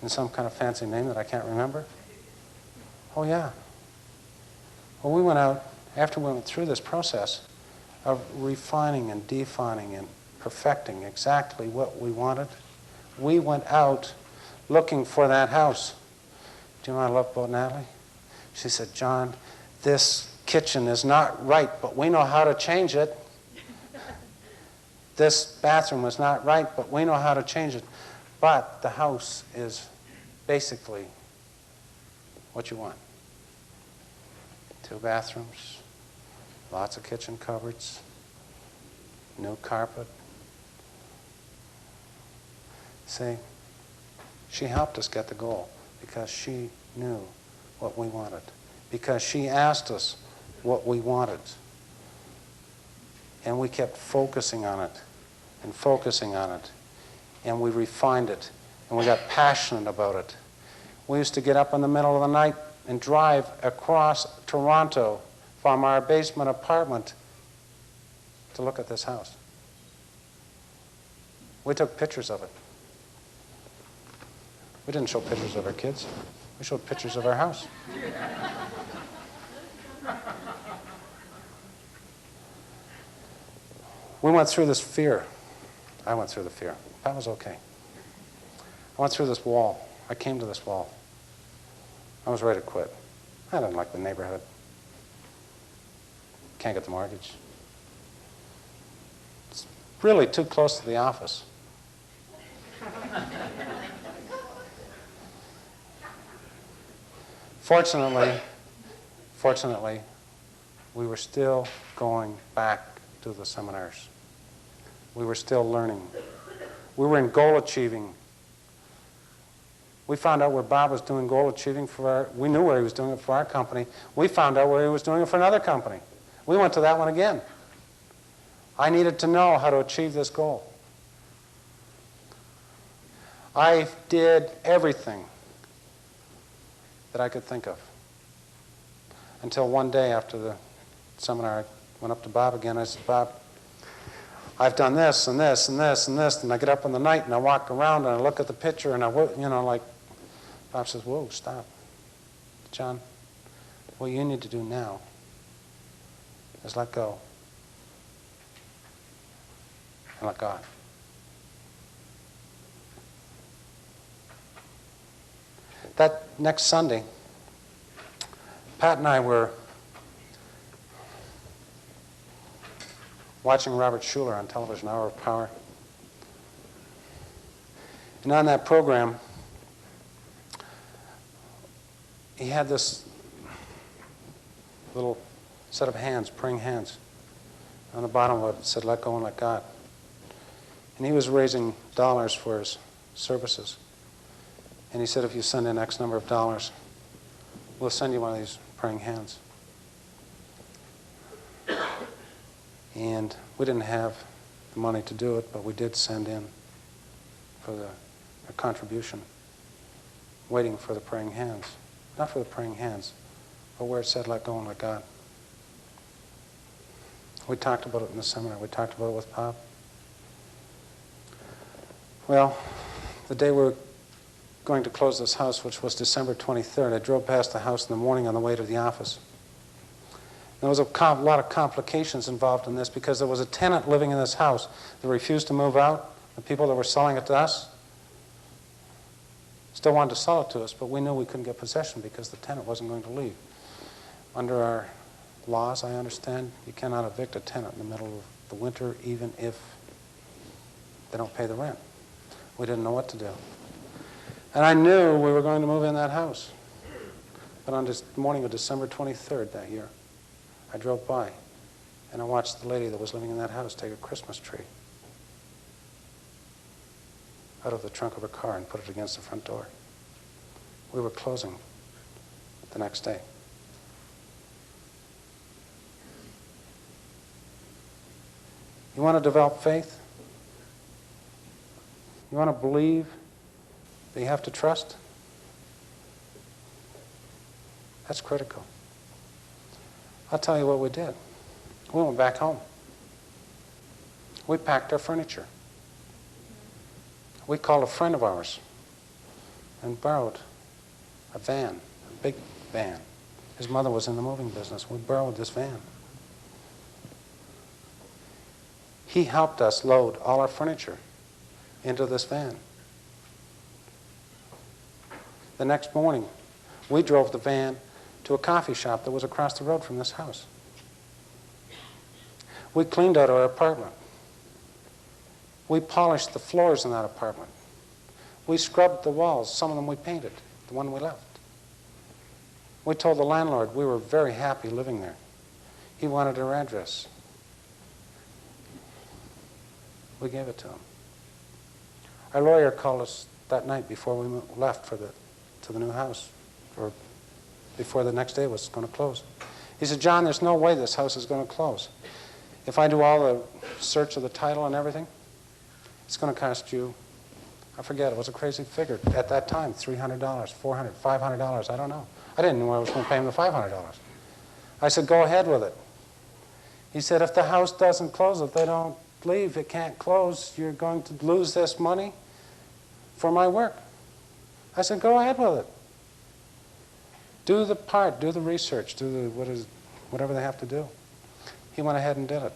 in some kind of fancy name that I can't remember? Oh, yeah. Well, we went out, after we went through this process of refining and defining and perfecting exactly what we wanted, we went out looking for that house. Do you know what I love about Natalie? She said, John, this kitchen is not right, but we know how to change it. This bathroom is not right, but we know how to change it. But the house is basically what you want. 2 bathrooms, lots of kitchen cupboards, new carpet. See, she helped us get the goal because she knew what we wanted, because she asked us what we wanted. And we kept focusing on it and focusing on it. And we refined it, and we got passionate about it. We used to get up in the middle of the night and drive across Toronto from our basement apartment to look at this house. We took pictures of it. We didn't show pictures of our kids. We showed pictures of our house. We went through this fear. I went through the fear. That was okay. I went through this wall. I came to this wall. I was ready to quit. I didn't like the neighborhood. Can't get the mortgage. It's really too close to the office. Fortunately, we were still going back to the seminars. We were still learning. We were in goal achieving. We found out where Bob was doing goal achieving we knew where he was doing it for our company. We found out where he was doing it for another company. We went to that one again. I needed to know how to achieve this goal. I did everything that I could think of. Until one day after the seminar, I went up to Bob again. I said, Bob, I've done this and this and this and this, and I get up in the night and I walk around and I look at the picture and like, Bob says, whoa, stop. John, what you need to do now is let go and let God. That next Sunday, Pat and I were watching Robert Schuller on television, Hour of Power. And on that program, he had this little set of hands, praying hands. On the bottom of it said, "Let go and let God." And he was raising dollars for his services. And he said, if you send in X number of dollars, we'll send you one of these praying hands. And we didn't have the money to do it, but we did send in for a contribution, waiting for the praying hands. Not for the praying hands, but where it said, "Let go and let God." We talked about it in the seminar. We talked about it with Pop. Well, the day we were going to close this house, which was December 23rd, I drove past the house in the morning on the way to the office. There was a lot of complications involved in this because there was a tenant living in this house that refused to move out. The people that were selling it to us still wanted to sell it to us, but we knew we couldn't get possession because the tenant wasn't going to leave. Under our laws, I understand, you cannot evict a tenant in the middle of the winter, even if they don't pay the rent. We didn't know what to do. And I knew we were going to move in that house. But on the morning of December 23rd that year, I drove by and I watched the lady that was living in that house take a Christmas tree out of the trunk of her car and put it against the front door. We were closing the next day. You want to develop faith? You want to believe that you have to trust? That's critical. I'll tell you what we did. We went back home. We packed our furniture. We called a friend of ours and borrowed a van, a big van. His mother was in the moving business. We borrowed this van. He helped us load all our furniture into this van. The next morning, we drove the van to a coffee shop that was across the road from this house. We cleaned out our apartment. We polished the floors in that apartment. We scrubbed the walls. Some of them we painted, the one we left. We told the landlord we were very happy living there. He wanted our address. We gave it to him. Our lawyer called us that night before we left to the new house, or before the next day was going to close. He said, "John, there's no way this house is going to close. If I do all the search of the title and everything, it's going to cost you," I forget, it was a crazy figure at that time, $300, $400, $500, I don't know. I didn't know I was going to pay him the $500. I said, "Go ahead with it." He said, "If the house doesn't close, if they don't leave, it can't close, you're going to lose this money for my work." I said, "Go ahead with it. Do the part, do the research, do whatever they have to do." He went ahead and did it.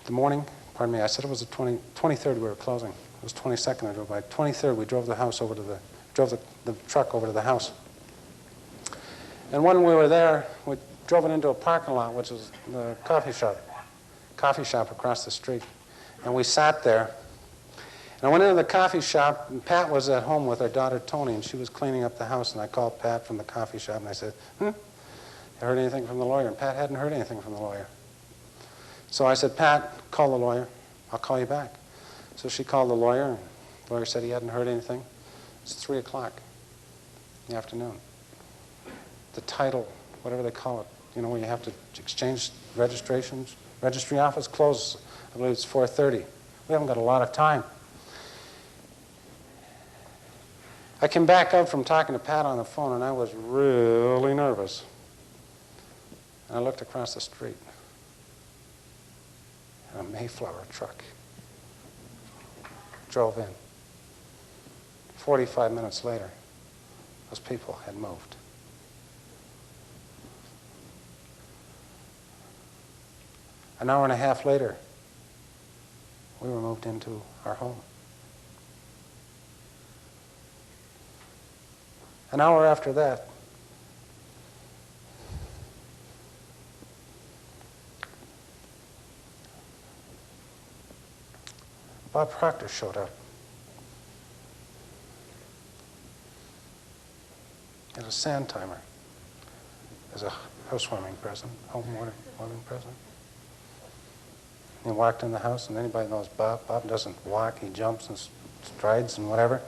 The morning, pardon me, I said it was the 23rd we were closing. It was 22nd I drove by. 23rd we drove the truck over to the house. And when we were there, we drove it into a parking lot, which was the coffee shop across the street. And we sat there. And I went into the coffee shop, and Pat was at home with her daughter Tony, and she was cleaning up the house, and I called Pat from the coffee shop, and I said, "You heard anything from the lawyer?" And Pat hadn't heard anything from the lawyer. So I said, "Pat, call the lawyer. I'll call you back." So she called the lawyer, and the lawyer said he hadn't heard anything. It's 3 o'clock in the afternoon. The title, whatever they call it, where you have to exchange registrations. Registry office closes, I believe it's 4:30. We haven't got a lot of time. I came back up from talking to Pat on the phone, and I was really nervous. And I looked across the street, and a Mayflower truck drove in. 45 minutes later, those people had moved. An hour and a half later, we were moved into our home. An hour after that, Bob Proctor showed up. As a sand timer, as a housewarming present, warming present. He walked in the house, and anybody knows Bob. Bob doesn't walk, he jumps and strides and whatever.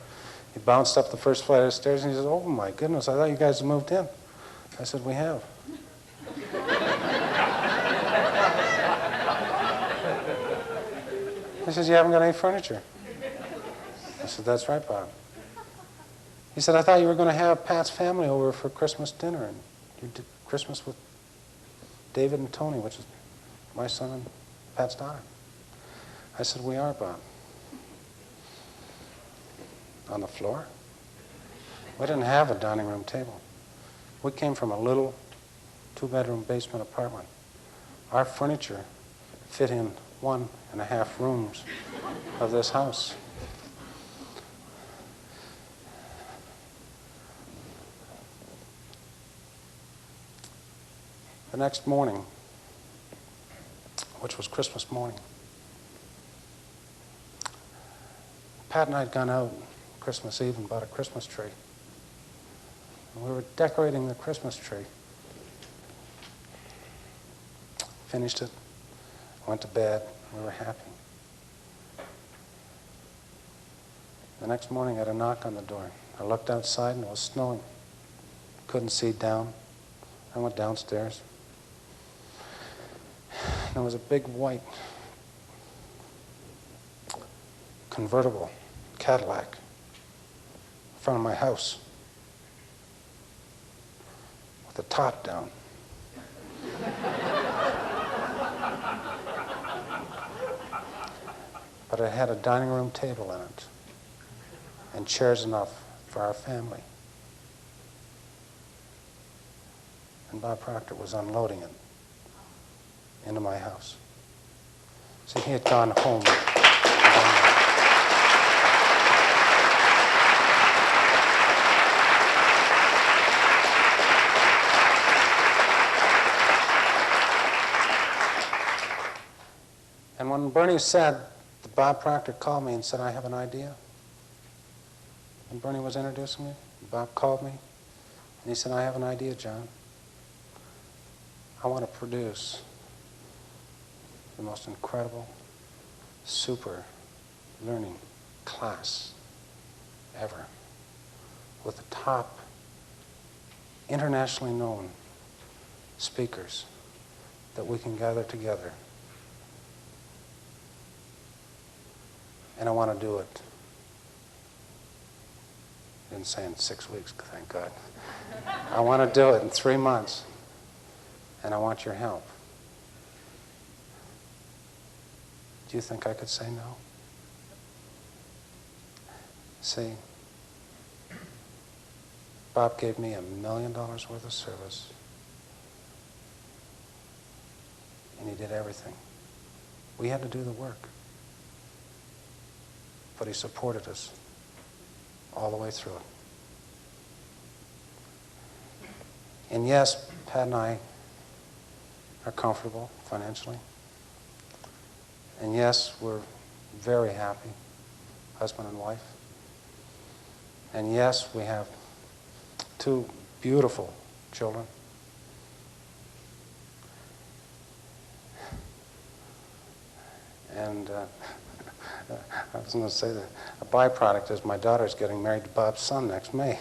He bounced up the first flight of stairs, and he says, "Oh my goodness, I thought you guys had moved in." I said, "We have." He says, "You haven't got any furniture." I said, "That's right, Bob." He said, "I thought you were going to have Pat's family over for Christmas dinner, and you did Christmas with David and Tony, which is my son and Pat's daughter." I said, "We are, Bob." On the floor? We didn't have a dining room table. We came from a little two-bedroom basement apartment. Our furniture fit in 1.5 rooms of this house. The next morning, which was Christmas morning, Pat and I had gone out Christmas Eve and bought a Christmas tree. And we were decorating the Christmas tree. Finished it, went to bed, we were happy. The next morning I had a knock on the door. I looked outside and it was snowing. Couldn't see down. I went downstairs. There was a big white convertible Cadillac in front of my house with the top down. But it had a dining room table in it and chairs enough for our family. And Bob Proctor was unloading it into my house. See, he had gone home. And when Bernie said, Bob Proctor called me and said, "I have an idea." And Bernie was introducing me. Bob called me and he said, "I have an idea, John. I want to produce the most incredible, super learning class ever with the top internationally known speakers that we can gather together. And I want to do it." I didn't say in 6 weeks, thank God. "I want to do it in 3 months, and I want your help." Do you think I could say no? See, Bob gave me $1 million worth of service, and he did everything. We had to do the work, but he supported us all the way through it. And yes, Pat and I are comfortable financially. And yes, we're very happy, husband and wife. And yes, we have 2 beautiful children. And I was going to say that a byproduct is my daughter's getting married to Bob's son next May.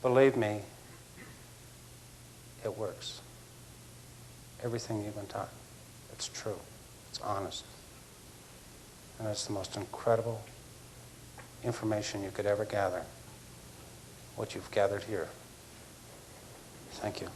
Believe me, it works. Everything you've been taught, it's true, it's honest, and it's the most incredible information you could ever gather, what you've gathered here. Thank you.